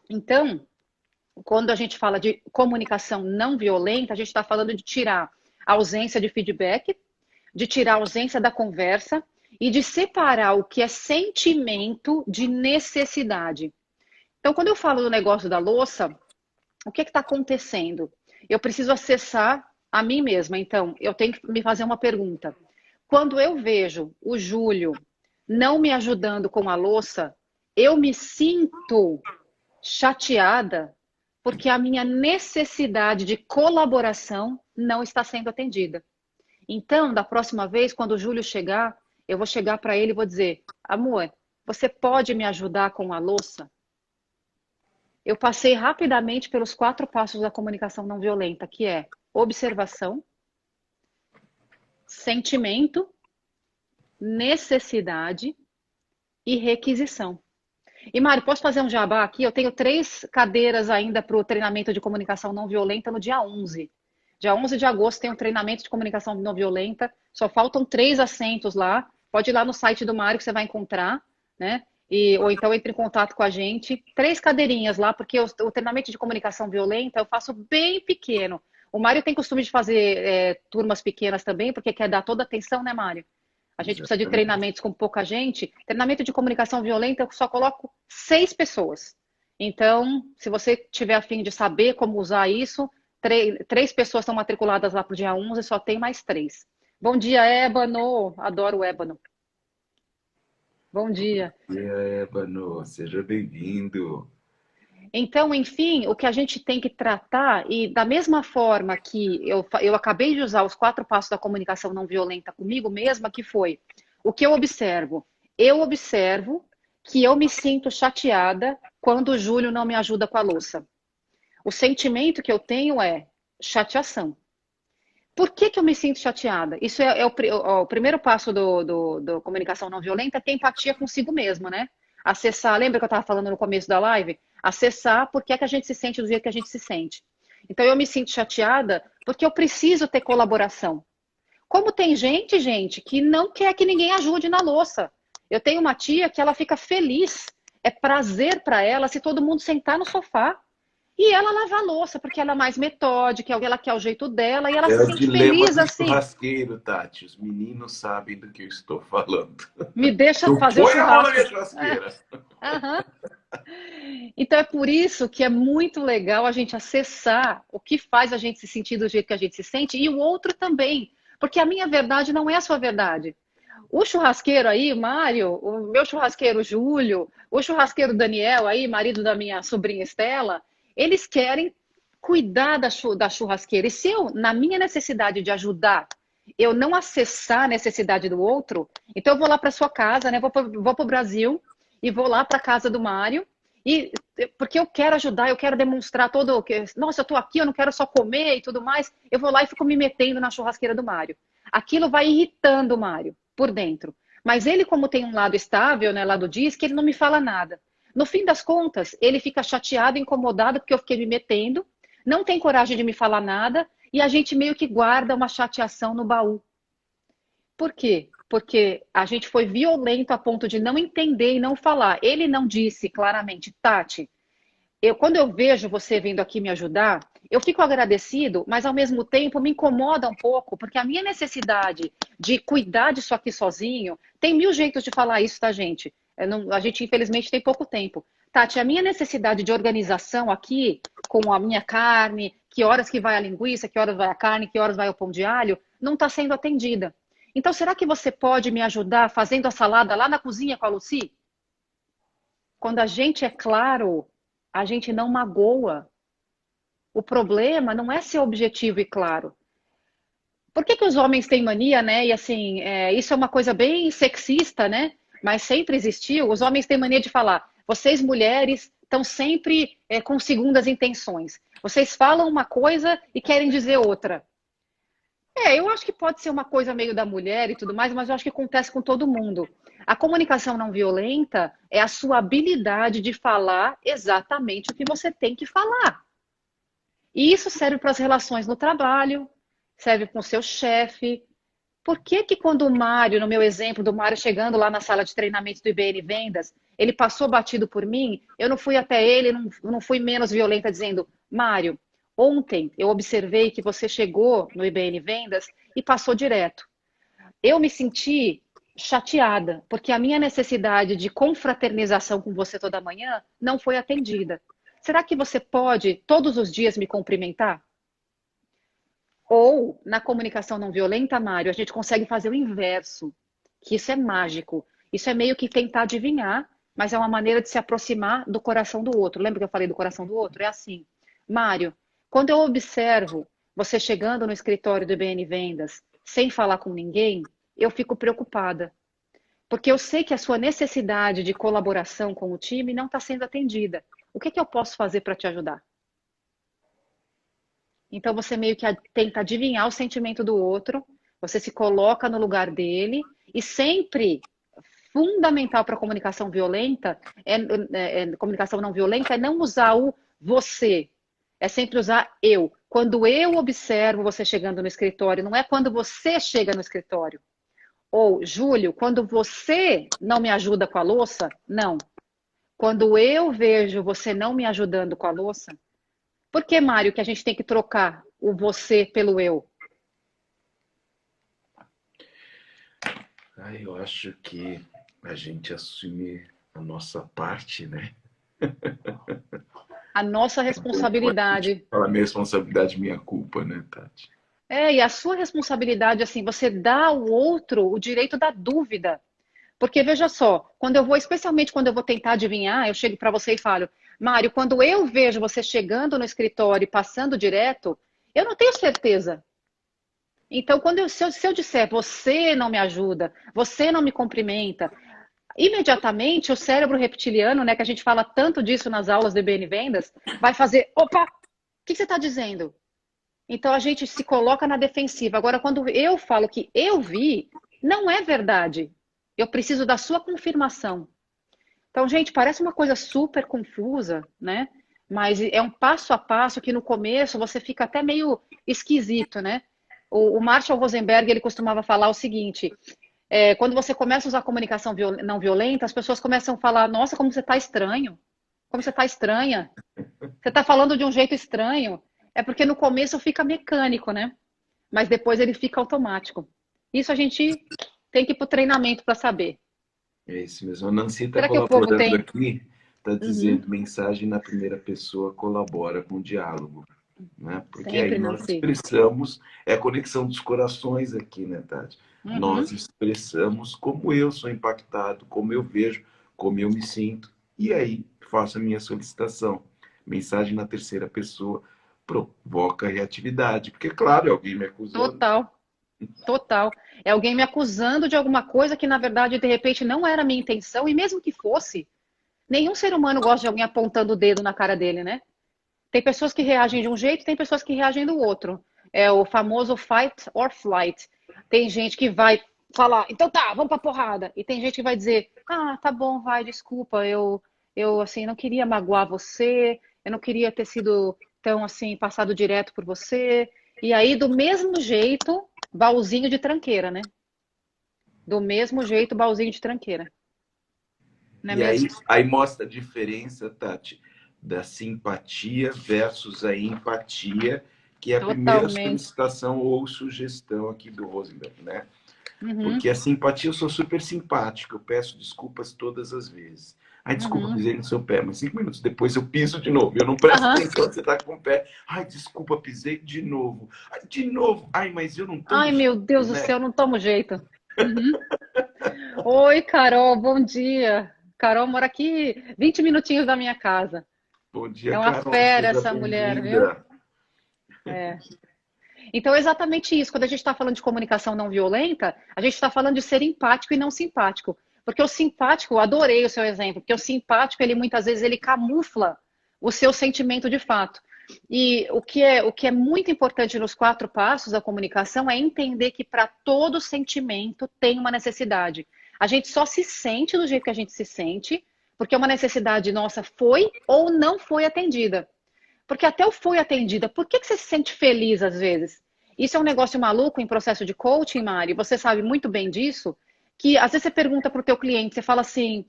Então, quando a gente fala de comunicação não violenta, a gente está falando de tirar a ausência de feedback, de tirar a ausência da conversa e de separar o que é sentimento de necessidade. Então, quando eu falo do negócio da louça, o que está acontecendo? Eu preciso acessar a mim mesma. Então, eu tenho que me fazer uma pergunta. Quando eu vejo o Júlio não me ajudando com a louça, eu me sinto chateada porque a minha necessidade de colaboração não está sendo atendida. Então, da próxima vez, quando o Júlio chegar, eu vou chegar para ele e vou dizer: amor, você pode me ajudar com a louça? Eu passei rapidamente pelos 4 passos da comunicação não violenta, que é observação, sentimento, necessidade e requisição. E Mário, posso fazer um jabá aqui? Eu tenho 3 cadeiras ainda para o treinamento de comunicação não violenta no dia 11. Dia 11 de agosto tem um treinamento de comunicação não violenta. Só faltam 3 assentos lá. Pode ir lá no site do Mário que você vai encontrar, né? Ou então entre em contato com a gente. 3 cadeirinhas lá, porque o treinamento de comunicação violenta eu faço bem pequeno. O Mário tem costume de fazer turmas pequenas também, porque quer dar toda a atenção, né, Mário? A gente precisa de Exatamente. treinamentos com pouca gente. Treinamento de comunicação violenta, eu só coloco 6 pessoas. Então, se você tiver a fim de saber como usar isso, 3 pessoas estão matriculadas lá para o dia 11, só tem mais 3. Bom dia, Ébano. Adoro o Ébano. Bom dia. E aí, Ébano, seja bem-vindo. Então, enfim, o que a gente tem que tratar, e da mesma forma que eu acabei de usar os 4 passos da comunicação não violenta comigo mesma, que foi o que eu observo. Eu observo que eu me sinto chateada quando o Júlio não me ajuda com a louça. O sentimento que eu tenho é chateação. Por que que eu me sinto chateada? Isso é o primeiro passo do comunicação não violenta, que é empatia consigo mesmo, né? Acessar, lembra que eu estava falando no começo da live? Acessar por que é que a gente se sente do jeito que a gente se sente. Então eu me sinto chateada porque eu preciso ter colaboração. Como tem gente, que não quer que ninguém ajude na louça. Eu tenho uma tia que ela fica feliz, é prazer para ela se todo mundo sentar no sofá e ela lavar a louça, porque ela é mais metódica, ela quer o jeito dela e ela É se o sente dilema feliz do assim. churrasqueiro, Tati. Os meninos sabem do que eu estou falando. Me deixa Não fazer o põe a mão na churrasco. minha churrasqueira. Aham. Então é por isso que é muito legal a gente acessar o que faz a gente se sentir do jeito que a gente se sente e o outro também. Porque a minha verdade não é a sua verdade. O churrasqueiro aí, Mário, o meu churrasqueiro Júlio, o churrasqueiro Daniel aí, marido da minha sobrinha Estela, eles querem cuidar da churrasqueira. E se eu, na minha necessidade de ajudar, eu não acessar a necessidade do outro, então eu vou lá para sua casa, né? Vou para o Brasil e vou lá para a casa do Mário. E porque eu quero ajudar, eu quero demonstrar todo o que, nossa, eu tô aqui, eu não quero só comer e tudo mais. Eu vou lá e fico me metendo na churrasqueira do Mário. Aquilo vai irritando o Mário por dentro. Mas ele, como tem um lado estável, né, lado diz, que ele não me fala nada. No fim das contas, ele fica chateado, incomodado, porque eu fiquei me metendo, não tem coragem de me falar nada, e a gente meio que guarda uma chateação no baú. Por quê? Porque a gente foi violento a ponto de não entender e não falar. Ele não disse claramente, Tati, quando eu vejo você vindo aqui me ajudar, eu fico agradecido, mas ao mesmo tempo me incomoda um pouco, porque a minha necessidade de cuidar disso aqui sozinho, tem 1000 jeitos de falar isso, tá, gente? A gente, infelizmente, tem pouco tempo. Tati, a minha necessidade de organização aqui, com a minha carne, que horas que vai a linguiça, que horas vai a carne, que horas vai o pão de alho, não está sendo atendida. Então, será que você pode me ajudar fazendo a salada lá na cozinha com a Lucy? Quando a gente é claro, a gente não magoa. O problema não é ser objetivo e claro. Por que que os homens têm mania, né? E assim, isso é uma coisa bem sexista, né? Mas sempre existiu. Os homens têm mania de falar: vocês mulheres estão sempre com segundas intenções. Vocês falam uma coisa e querem dizer outra. Eu acho que pode ser uma coisa meio da mulher e tudo mais, mas eu acho que acontece com todo mundo. A comunicação não violenta é a sua habilidade de falar exatamente o que você tem que falar. E isso serve para as relações no trabalho, serve com o seu chefe. Por que que quando o Mário, no meu exemplo do Mário chegando lá na sala de treinamento do IBN Vendas, ele passou batido por mim, eu não fui até ele, não fui menos violenta dizendo: Mário, ontem eu observei que você chegou no IBN Vendas e passou direto. Eu me senti chateada, porque a minha necessidade de confraternização com você toda manhã não foi atendida. Será que você pode todos os dias me cumprimentar? Ou, na comunicação não violenta, Mário, a gente consegue fazer o inverso, que isso é mágico. Isso é meio que tentar adivinhar, mas é uma maneira de se aproximar do coração do outro. Lembra que eu falei do coração do outro? É assim, Mário, quando eu observo você chegando no escritório do IBN Vendas sem falar com ninguém, eu fico preocupada. Porque eu sei que a sua necessidade de colaboração com o time não está sendo atendida. O que que eu posso fazer para te ajudar? Então você meio que tenta adivinhar o sentimento do outro, você se coloca no lugar dele e sempre fundamental para a comunicação violenta comunicação não violenta é não usar o você, é sempre usar eu. Quando eu observo você chegando no escritório, não é quando você chega no escritório. Ou, Júlio, quando você não me ajuda com a louça, não. Quando eu vejo você não me ajudando com a louça, por que, Mário, que a gente tem que trocar o você pelo eu? Eu acho que a gente assume a nossa parte, né? A nossa responsabilidade. Fala minha responsabilidade, minha culpa, né, Tati? E a sua responsabilidade, assim, você dá ao outro o direito da dúvida. Porque veja só, especialmente quando eu vou tentar adivinhar, eu chego para você e falo, Mário, quando eu vejo você chegando no escritório e passando direto, eu não tenho certeza. Então, se eu disser, você não me ajuda, você não me cumprimenta, imediatamente o cérebro reptiliano, né, que a gente fala tanto disso nas aulas de IBN Vendas, vai fazer, opa, o que você está dizendo? Então a gente se coloca na defensiva. Agora, quando eu falo que eu vi, não é verdade. Eu preciso da sua confirmação. Então, gente, parece uma coisa super confusa, né? Mas é um passo a passo que no começo você fica até meio esquisito, né? O Marshall Rosenberg, ele costumava falar o seguinte, quando você começa a usar comunicação não violenta, as pessoas começam a falar, nossa, como você está estranho, como você está estranha, você está falando de um jeito estranho. É porque no começo fica mecânico, né? Mas depois ele fica automático. Isso a gente tem que ir para o treinamento para saber. É isso mesmo. A Nancy está Será que o povo colaborando tem? aqui, está Uhum. dizendo mensagem na primeira pessoa colabora com o diálogo, né? Porque aí Sempre, nós Nancy. expressamos, é a conexão dos corações aqui, né, Tati? Nós Uhum. expressamos como eu sou impactado, como eu vejo, como eu me sinto, e aí faço a minha solicitação. Mensagem na terceira pessoa provoca reatividade, porque, claro, é alguém me acusando. Total, total. É alguém me acusando de alguma coisa que, na verdade, de repente não era a minha intenção, e mesmo que fosse, nenhum ser humano gosta de alguém apontando o dedo na cara dele, né? Tem pessoas que reagem de um jeito, tem pessoas que reagem do outro. É o famoso fight or flight. Tem gente que vai falar, então tá, vamos pra porrada. E tem gente que vai dizer, ah, tá bom, vai, desculpa, eu assim, não queria magoar você, eu não queria ter sido tão assim, passado direto por você. E aí, do mesmo jeito, baúzinho de tranqueira, né? Do mesmo jeito, baúzinho de tranqueira. Não é E aí, mesmo? aí mostra a diferença, Tati, da simpatia versus a empatia, que é a primeira Totalmente. solicitação ou sugestão aqui do Rosenberg, né? Uhum, Porque a simpatia, eu sou super simpático, eu peço desculpas todas as vezes. Ai, desculpa, uhum. pisei no seu pé, mas 5 minutos depois eu piso de novo. Eu não presto Aham. atenção, você tá com o pé. Ai, desculpa, pisei de novo. Ai, de novo. Ai, mas eu não tomo Ai, meu jeito, Deus do né? céu, não tomo jeito. Uhum. Oi, Carol, bom dia. Carol mora aqui 20 minutinhos da minha casa. Bom dia, É uma Carol, fera seja essa mulher, viu? bem-vinda. É. Então é exatamente isso. Quando a gente está falando de comunicação não violenta, a gente está falando de ser empático e não simpático. Porque o simpático, eu adorei o seu exemplo, porque o simpático, ele muitas vezes ele camufla o seu sentimento de fato. E o que é muito importante nos 4 passos da comunicação é entender que para todo sentimento tem uma necessidade. A gente só se sente do jeito que a gente se sente, porque uma necessidade nossa foi ou não foi atendida. Porque até o foi atendida, por que você se sente feliz às vezes? Isso é um negócio maluco em processo de coaching, Mari, você sabe muito bem disso, que às vezes você pergunta para o teu cliente, você fala assim,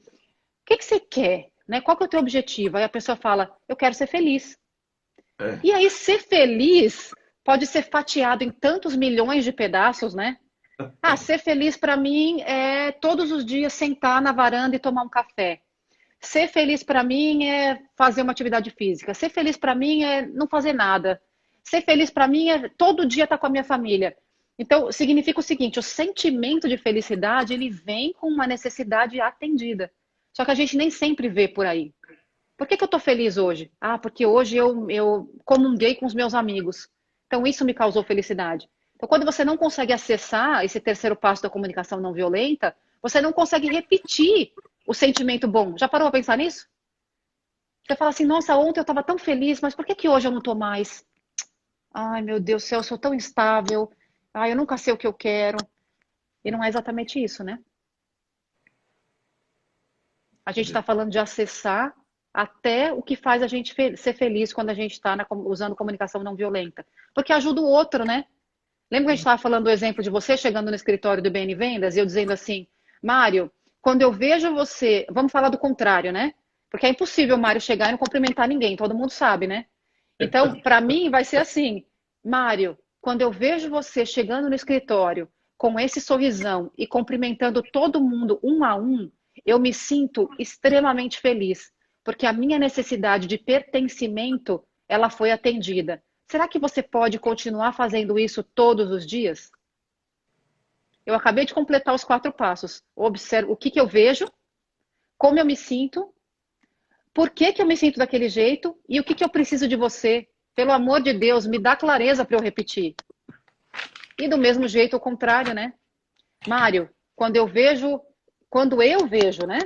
o que você quer? Né? Qual que é o teu objetivo? Aí a pessoa fala, eu quero ser feliz. É, E aí ser feliz pode ser fatiado em tantos milhões de pedaços, né? Ah, ser feliz para mim é todos os dias sentar na varanda e tomar um café. Ser feliz para mim é fazer uma atividade física. Ser feliz para mim é não fazer nada. Ser feliz para mim é todo dia estar com a minha família. Então, significa o seguinte, o sentimento de felicidade, ele vem com uma necessidade atendida. Só que a gente nem sempre vê por aí. Por que que eu estou feliz hoje? Ah, porque hoje eu comunguei com os meus amigos. Então, isso me causou felicidade. Então, quando você não consegue acessar esse terceiro passo da comunicação não violenta, você não consegue repetir o sentimento bom. Já parou a pensar nisso? Você fala assim, nossa, ontem eu estava tão feliz, mas por que que hoje eu não estou mais? Ai, meu Deus do céu, eu sou tão instável. Ai, eu nunca sei o que eu quero. E não é exatamente isso, né? A gente está falando de acessar até o que faz a gente ser feliz quando a gente está usando comunicação não violenta. Porque ajuda o outro, né? Lembra que a gente estava falando do exemplo de você chegando no escritório do BN Vendas e eu dizendo assim, Mário, quando eu vejo você, vamos falar do contrário, né? Porque é impossível o Mário chegar e não cumprimentar ninguém, todo mundo sabe, né? Então, para mim, vai ser assim, Mário, quando eu vejo você chegando no escritório com esse sorrisão e cumprimentando todo mundo um a um, eu me sinto extremamente feliz, porque a minha necessidade de pertencimento, ela foi atendida. Será que você pode continuar fazendo isso todos os dias? Eu acabei de completar os 4 passos. Observo o que que eu vejo, como eu me sinto, por que que eu me sinto daquele jeito e o que que eu preciso de você. Pelo amor de Deus, me dá clareza para eu repetir. E do mesmo jeito, o contrário, né? Mário, quando eu vejo, né?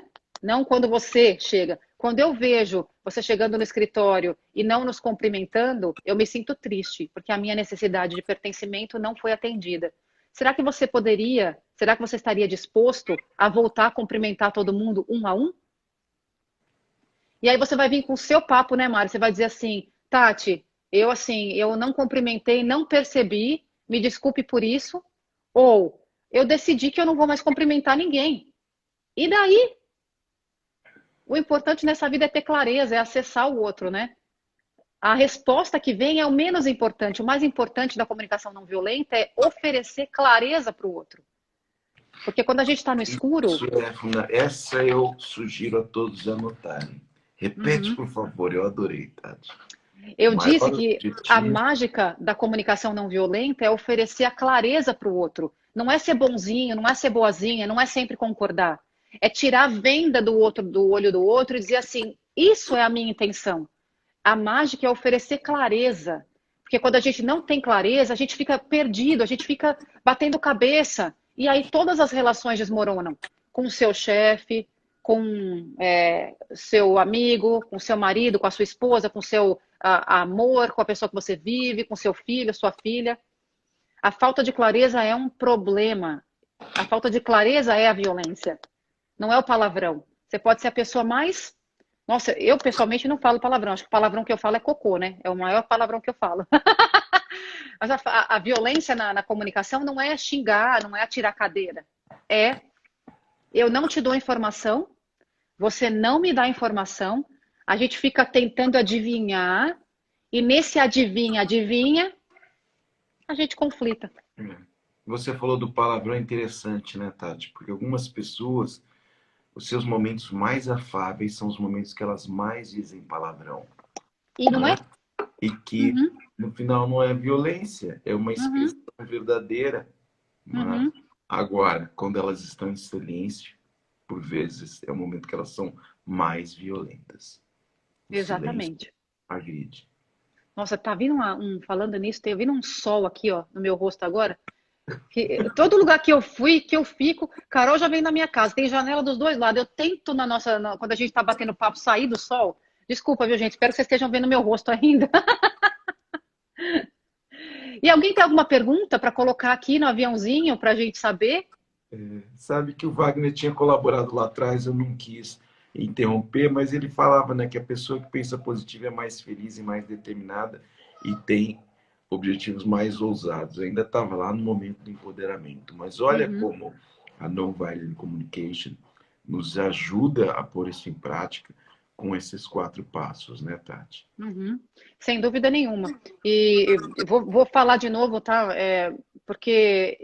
Não quando você chega. Quando eu vejo você chegando no escritório e não nos cumprimentando, eu me sinto triste, porque a minha necessidade de pertencimento não foi atendida. Será que você estaria disposto a voltar a cumprimentar todo mundo um a um? E aí você vai vir com o seu papo, né, Mário? Você vai dizer assim, Tati, eu não cumprimentei, não percebi, me desculpe por isso, ou eu decidi que eu não vou mais cumprimentar ninguém. E daí? O importante nessa vida é ter clareza, é acessar o outro, né? A resposta que vem é o menos importante. O mais importante da comunicação não violenta é oferecer clareza para o outro. Porque quando a gente está no escuro. Isso essa eu sugiro a todos anotarem. Repete, Uhum. por favor, eu adorei, Tati. O Eu disse maior que a objetivo. mágica da comunicação não violenta é oferecer a clareza para o outro. Não é ser bonzinho, não é ser boazinha, não é sempre concordar. É tirar a venda do outro, do olho do outro e dizer assim: isso é a minha intenção. A mágica é oferecer clareza. Porque quando a gente não tem clareza, a gente fica perdido, a gente fica batendo cabeça. E aí todas as relações desmoronam. Com o seu chefe, com seu amigo, com seu marido, com a sua esposa, com seu amor, com a pessoa que você vive, com seu filho, sua filha. A falta de clareza é um problema. A falta de clareza é a violência. Não é o palavrão. Você pode ser a pessoa mais. Nossa, eu pessoalmente não falo palavrão. Acho que o palavrão que eu falo é cocô, né? É o maior palavrão que eu falo. Mas a violência na comunicação não é xingar, não é atirar cadeira. É eu não te dou informação, você não me dá informação, a gente fica tentando adivinhar, e nesse adivinha, adivinha, a gente conflita. Você falou do palavrão interessante, né, Tati? Porque algumas pessoas, os seus momentos mais afáveis são os momentos que elas mais dizem palavrão, E não né? é? E que Uhum, no final não é violência, é uma uhum, expressão verdadeira, né? uhum, Agora, quando elas estão em silêncio, por vezes é o momento que elas são mais violentas. O silêncio exatamente. agride. Nossa, tá vindo falando nisso, tá vindo um sol aqui, ó, no meu rosto agora. Todo lugar que eu fui, que eu fico, Carol já vem na minha casa, tem janela dos dois lados. Eu tento quando a gente tá batendo papo, sair do sol. Desculpa, viu, gente? Espero que vocês estejam vendo meu rosto ainda. E alguém tem alguma pergunta para colocar aqui no aviãozinho para a gente saber? Sabe que o Wagner tinha colaborado lá atrás, eu não quis interromper, mas ele falava, né, que a pessoa que pensa positivo é mais feliz e mais determinada e tem objetivos mais ousados. Eu ainda estava lá no momento do empoderamento, mas olha como a Nonviolent Communication nos ajuda a pôr isso em prática com esses 4 passos, né, Tati? Sem dúvida nenhuma. E eu vou falar de novo, tá? Porque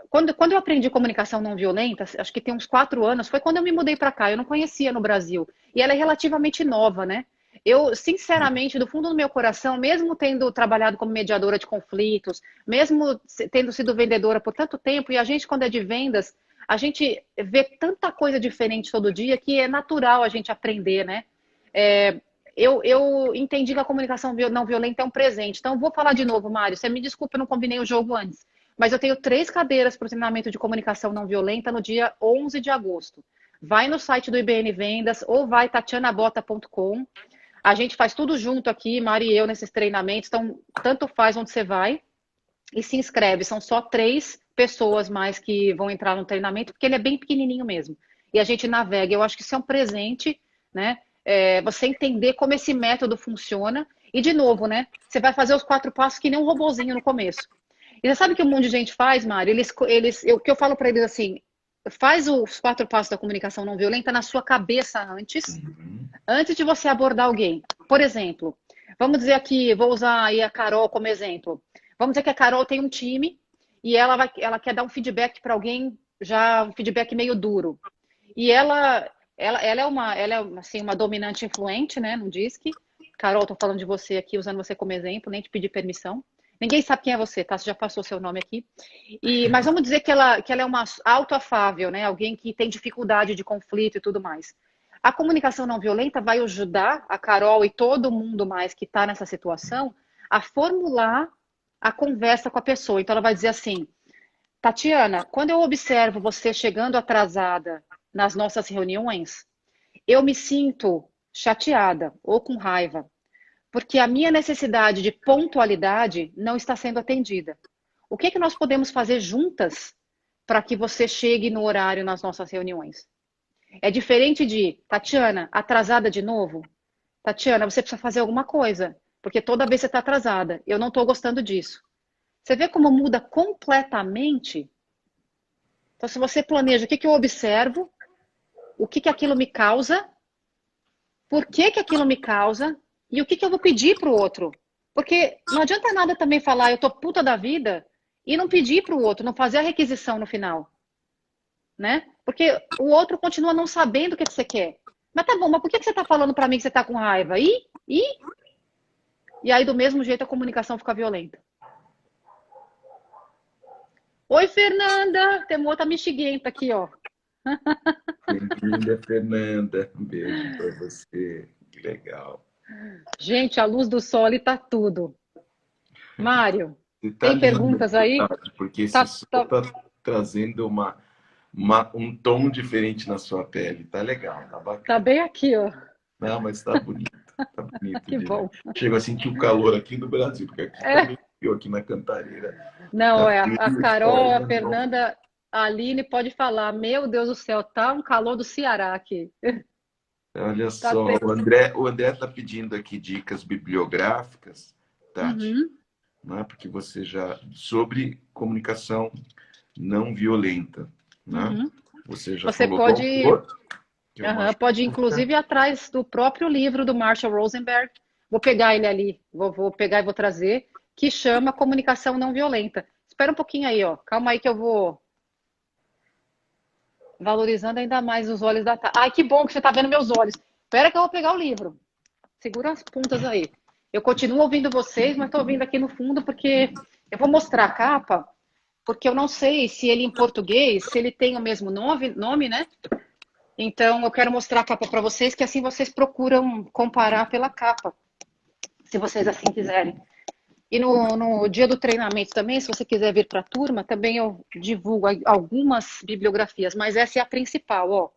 quando eu aprendi comunicação não violenta, acho que tem uns 4 anos, foi quando eu me mudei para cá. Eu não conhecia no Brasil. E ela é relativamente nova, né? Eu, sinceramente, do fundo do meu coração, mesmo tendo trabalhado como mediadora de conflitos, mesmo tendo sido vendedora por tanto tempo, e a gente, quando é de vendas, a gente vê tanta coisa diferente todo dia que é natural a gente aprender, né? Eu entendi que a comunicação não violenta é um presente. Então, vou falar de novo, Mário. Você me desculpa, eu não combinei o jogo antes. Mas eu tenho 3 cadeiras para o treinamento de comunicação não violenta no dia 11 de agosto. Vai no site do IBN Vendas ou vai tatianabota.com. A gente faz tudo junto aqui, Mari e eu, nesses treinamentos. Então, tanto faz onde você vai e se inscreve. São só 3 pessoas mais que vão entrar no treinamento, porque ele é bem pequenininho mesmo. E a gente navega. Eu acho que isso é um presente, né? Você entender como esse método funciona. E, de novo, né? Você vai fazer os 4 passos que nem um robozinho no começo. E você sabe o que um monte de gente faz, Mário? O que eu falo para eles assim, faz os 4 passos da comunicação não violenta na sua cabeça antes de você abordar alguém. Por exemplo, vamos dizer aqui, vou usar aí a Carol como exemplo. Vamos dizer que a Carol tem um time e ela quer dar um feedback para alguém, já um feedback meio duro. E ela é assim, uma dominante influente, né? Não diz que. Carol, tô falando de você aqui, usando você como exemplo, nem te pedi permissão. Ninguém sabe quem é você, tá? Você já passou seu nome aqui. Mas vamos dizer que ela é uma autoafável, né? Alguém que tem dificuldade de conflito e tudo mais. A comunicação não violenta vai ajudar a Carol e todo mundo mais que está nessa situação a formular a conversa com a pessoa. Então ela vai dizer assim, Tatiana, quando eu observo você chegando atrasada nas nossas reuniões, eu me sinto chateada ou com raiva, porque a minha necessidade de pontualidade não está sendo atendida. O que nós podemos fazer juntas para que você chegue no horário nas nossas reuniões? É diferente de, Tatiana, atrasada de novo? Tatiana, você precisa fazer alguma coisa, porque toda vez você está atrasada. Eu não estou gostando disso. Você vê como muda completamente? Então, se você planeja o que eu observo, o que aquilo me causa, por que aquilo me causa e o que eu vou pedir para o outro. Porque não adianta nada também falar, eu tô puta da vida, e não pedir para o outro, não fazer a requisição no final. Né? Porque o outro continua não sabendo o que você quer. Mas tá bom, mas por que você está falando para mim que você está com raiva? E aí, do mesmo jeito, a comunicação fica violenta. Oi, Fernanda! Tem uma outra mexiguenta aqui, ó. Bem-vinda, Fernanda. Um beijo para você. Que legal. Gente, a luz do sol ali tá tudo. Mário, Tá tem perguntas aí? Porque esse sol tá trazendo um tom diferente na sua pele. Tá legal, tá bacana. Tá bem aqui, ó. Não, mas tá bonito. Tá bonito. Que bom. Chega a sentir o calor aqui do Brasil, porque aqui também frio aqui na Cantareira. Não, Tá a Carol, a Fernanda, a Aline pode falar. Meu Deus do céu, tá um calor do Ceará aqui. Olha só, o André tá pedindo aqui dicas bibliográficas, Tati, né? Porque você já sobre comunicação não violenta, né? Você já falou pode inclusive ir atrás do próprio livro do Marshall Rosenberg. Vou pegar ele ali, vou pegar e vou trazer, que chama Comunicação Não Violenta. Espera um pouquinho aí, ó. Calma aí que eu vou valorizando ainda mais os olhos da Tati. Ai, que bom que você tá vendo meus olhos. Espera que eu vou pegar o livro. Segura as pontas aí. Eu continuo ouvindo vocês, mas tô ouvindo aqui no fundo porque eu vou mostrar a capa, porque eu não sei se ele em português, se ele tem o mesmo nome, né? Então eu quero mostrar a capa para vocês, que assim vocês procuram comparar pela capa. se vocês assim quiserem. E no dia do treinamento também, se você quiser vir para a turma, também eu divulgo algumas bibliografias, mas essa é a principal, ó.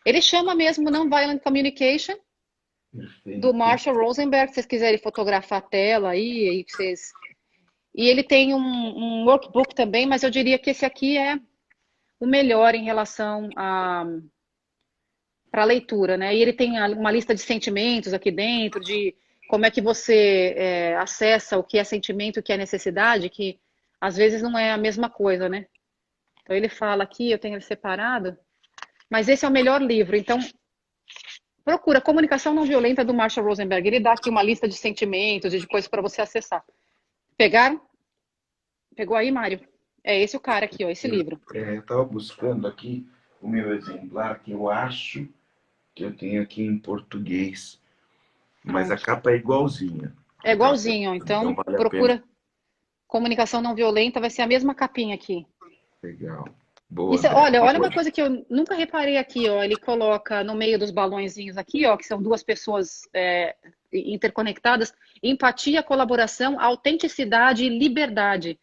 Ele chama mesmo Nonviolent Communication, do Perfeito. Marshall Rosenberg, se vocês quiserem fotografar a tela aí vocês... E ele tem um workbook também, mas eu diria que esse aqui é o melhor em relação para a leitura, né? E ele tem uma lista de sentimentos aqui dentro, de como é que você acessa o que é sentimento, o que é necessidade, que às vezes não é a mesma coisa, né? Então ele fala aqui, eu tenho ele separado, mas esse é o melhor livro. Então, procura Comunicação Não Violenta do Marshall Rosenberg. Ele dá aqui uma lista de sentimentos e de coisas para você acessar. Pegaram? Pegou aí, Mário? É esse o cara aqui, ó, esse livro. Eu estava buscando aqui o meu exemplar, que eu acho que eu tenho aqui em português, mas a capa é igualzinha. É igualzinho, então vale a procura Comunicação Não Violenta, vai ser a mesma capinha aqui. Legal. Boa, Isso, André. olha uma coisa que eu nunca reparei aqui, ó, ele coloca no meio dos balõezinhos aqui, ó, que são duas pessoas interconectadas, empatia, colaboração, autenticidade e liberdade,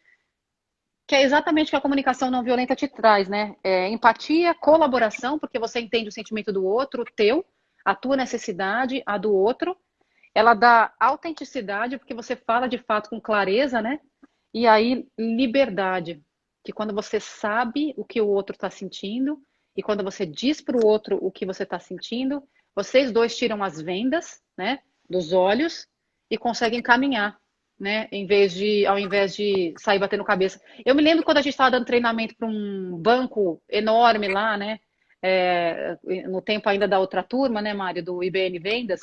que é exatamente o que a comunicação não violenta te traz, né? Empatia, colaboração, porque você entende o sentimento do outro, o teu, a tua necessidade, a do outro. Ela dá autenticidade, porque você fala de fato com clareza, né? E aí, liberdade, que quando você sabe o que o outro está sentindo e quando você diz para o outro o que você está sentindo, vocês dois tiram as vendas, né, dos olhos e conseguem caminhar, né, ao invés de sair batendo cabeça. Eu me lembro quando a gente estava dando treinamento para um banco enorme lá, né, no tempo ainda da outra turma, né, Mário, do IBN Vendas,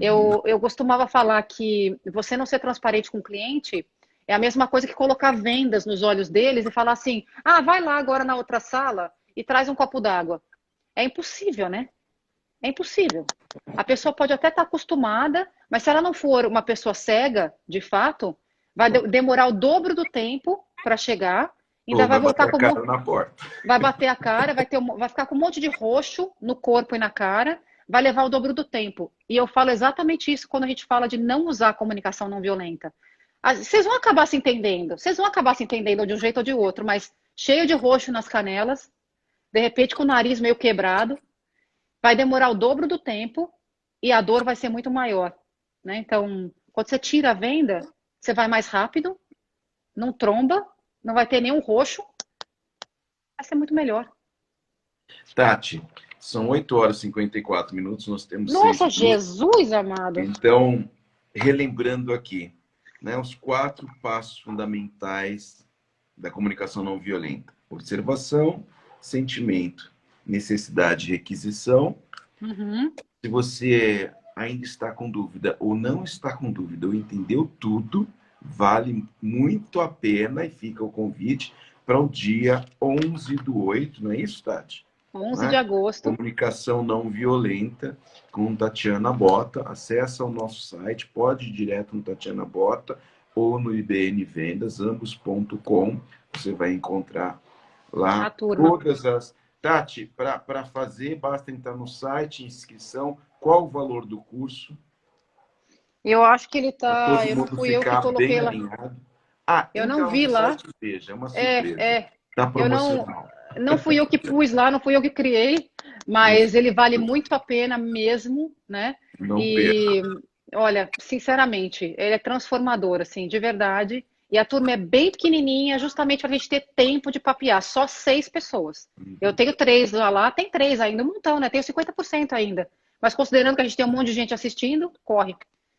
eu costumava falar que você não ser transparente com o cliente é a mesma coisa que colocar vendas nos olhos deles e falar assim, vai lá agora na outra sala e traz um copo d'água. É impossível, né? É impossível. A pessoa pode até estar acostumada, mas se ela não for uma pessoa cega, de fato, vai demorar o dobro do tempo para chegar, ainda vai voltar com na porta. Vai bater a cara, vai ficar com um monte de roxo no corpo e na cara, vai levar o dobro do tempo. E eu falo exatamente isso quando a gente fala de não usar a comunicação não violenta. Vocês vão acabar se entendendo, de um jeito ou de outro, mas cheio de roxo nas canelas, de repente com o nariz meio quebrado, vai demorar o dobro do tempo e a dor vai ser muito maior, né? Então, quando você tira a venda, você vai mais rápido, não tromba, não vai ter nenhum roxo, vai ser muito melhor. Tati, são 8 horas e 54 minutos, nós temos Nossa, 6 Jesus amado! Então, relembrando aqui, né, os 4 passos fundamentais da comunicação não violenta: observação, sentimento, necessidade e requisição. Se você ainda está com dúvida ou não está com dúvida ou entendeu tudo, vale muito a pena e fica o convite para o dia 11/8, não é isso, Tati? 11 de agosto. Comunicação não violenta com Tatiana Bota. Acesse o nosso site, pode ir direto no Tatiana Bota ou no IBN Vendas, ambos.com. Você vai encontrar lá todas as... Tati, para fazer, basta entrar no site, inscrição. Qual o valor do curso? Eu acho que ele tá... Eu não fui eu que coloquei lá. Eu não vi lá. Veja, é uma surpresa. Tá promocional. Não fui eu que pus lá, não fui eu que criei, mas ele vale muito a pena mesmo, né? Olha, sinceramente, ele é transformador, assim, de verdade. E a turma é bem pequenininha, justamente para a gente ter tempo de papear. Só 6 pessoas. Eu tenho 3 lá, tem 3 ainda, um montão, né? Tenho 50% ainda. Mas considerando que a gente tem um monte de gente assistindo, corre.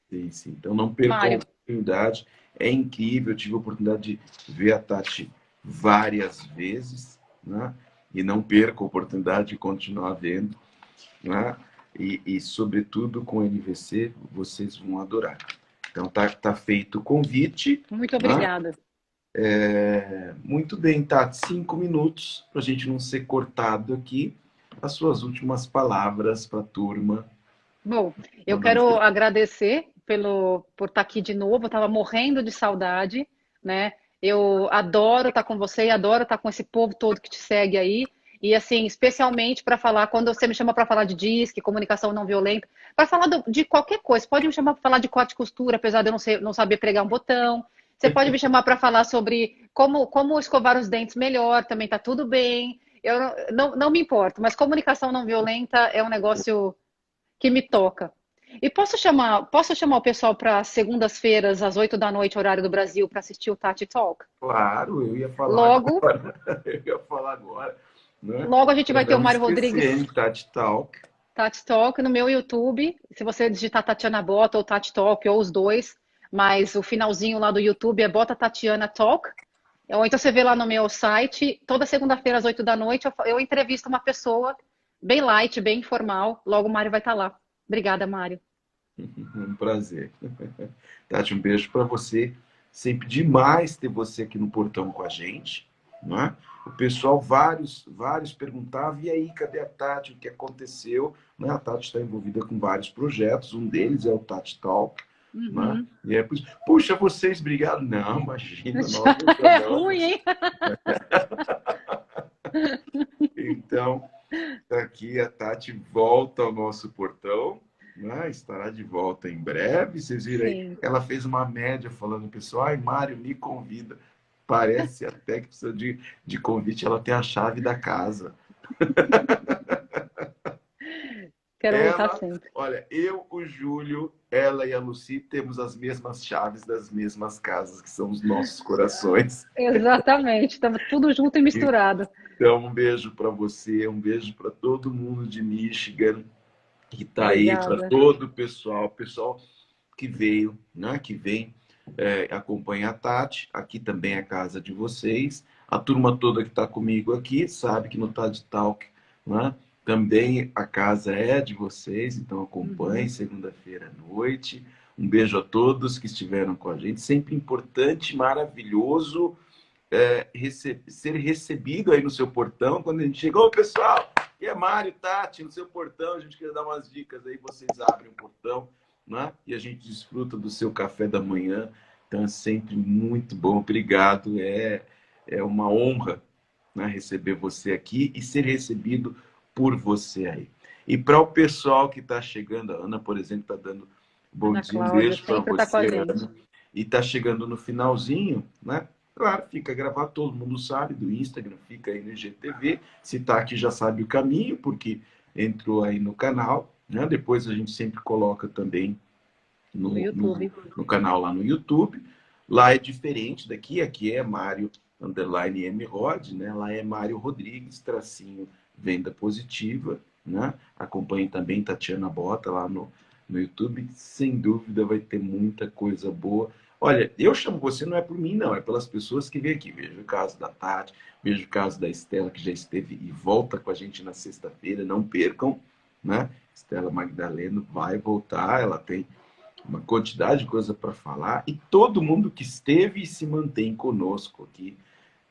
Sim. Então não percam a oportunidade. É incrível, eu tive a oportunidade de ver a Tati várias vezes, né? E não perca a oportunidade de continuar vendo, né? E sobretudo com o NVC, vocês vão adorar. Então tá feito o convite. Muito obrigada. Muito bem, Tati, 5 minutos para a gente não ser cortado aqui. As suas últimas palavras para a turma. Bom, eu quero agradecer por estar aqui de novo. Eu estava morrendo de saudade, né? Eu adoro estar com você, adoro estar com esse povo todo que te segue aí. E assim, especialmente para falar, quando você me chama para falar de DISC, comunicação não violenta, para falar de qualquer coisa, pode me chamar para falar de corte e costura, apesar de eu não saber pregar um botão. Você pode me chamar para falar sobre como escovar os dentes melhor, também tá tudo bem. Eu não me importo, mas comunicação não violenta é um negócio que me toca. E posso chamar o pessoal para segundas-feiras, às 8 da noite, horário do Brasil, para assistir o Tati Talk? Claro, eu ia falar Logo, agora. Eu ia falar agora, né? logo a gente vai ter o Não Mário Rodrigues esquecendo, Tati Talk. Tati Talk no meu YouTube. Se você digitar Tatiana Bota ou Tati Talk, ou os dois, mas o finalzinho lá do YouTube é Bota Tatiana Talk. Ou então você vê lá no meu site, toda segunda-feira às 8 da noite, eu entrevisto uma pessoa bem light, bem informal. Logo o Mário vai estar lá. Obrigada, Mário. Um prazer. Tati, um beijo para você. Sempre demais ter você aqui no portão com a gente, não é? O pessoal, vários perguntavam, e aí, cadê a Tati? O que aconteceu? Né? A Tati está envolvida com vários projetos, um deles é o Tati Talk, né? Uhum. E é por isso, puxa, vocês brigaram? Não, imagina, nós É não. ruim, hein? Então, aqui a Tati volta ao nosso portão, né? Estará de volta em breve. Vocês viram aí, Sim. ela fez uma média falando, pessoal, ai, Mário, me convida. Parece até que precisa de convite, ela tem a chave da casa. Quero voltar Ela, sempre. olha, eu, o Júlio, ela e a Lucy temos as mesmas chaves das mesmas casas, que são os nossos corações. Exatamente. Estava tudo junto e misturado. Então, um beijo para você, um beijo para todo mundo de Michigan que está aí, para Obrigada. todo o pessoal que veio, né, que vem acompanha a Tati. Aqui também é a casa de vocês. A turma toda que está comigo aqui sabe que no Tati Talk, né, também a casa é de vocês, então acompanhe segunda-feira à noite. Um beijo a todos que estiveram com a gente. Sempre importante, maravilhoso ser recebido aí no seu portão. Quando a gente chega, ô pessoal, e é Mário, Tati, no seu portão, a gente quer dar umas dicas aí, vocês abrem o portão, né? E a gente desfruta do seu café da manhã. Então é sempre muito bom. Obrigado. É uma honra, né, receber você aqui e ser recebido por você aí. E para o pessoal que está chegando, a Ana, por exemplo, está dando bom Ana dia, um Cláudia beijo para sempre está com a você, gente. Ana. E está chegando no finalzinho, né? Claro, fica gravado, todo mundo sabe do Instagram, fica aí no IGTV. Se está aqui já sabe o caminho, porque entrou aí no canal, né? Depois a gente sempre coloca também No YouTube. no canal lá no YouTube. Lá é diferente daqui, aqui é Mário underline M Rod, né? Lá é Mário Rodrigues, tracinho venda positiva, né? Acompanhe também Tatiana Bota lá no YouTube, sem dúvida vai ter muita coisa boa. Olha, eu chamo você não é por mim, não, é pelas pessoas que vêm aqui. Vejo o caso da Tati, vejo o caso da Estela, que já esteve e volta com a gente na sexta-feira, não percam, né? Estela Magdaleno vai voltar, ela tem uma quantidade de coisa para falar, e todo mundo que esteve e se mantém conosco aqui.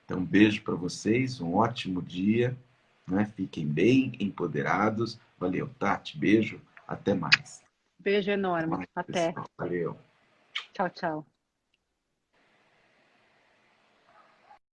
Então, um beijo para vocês, um ótimo dia, né? Fiquem bem empoderados. Valeu, Tati, beijo, até mais. Beijo Até enorme. mais, Até. pessoal. Valeu. Tchau, tchau.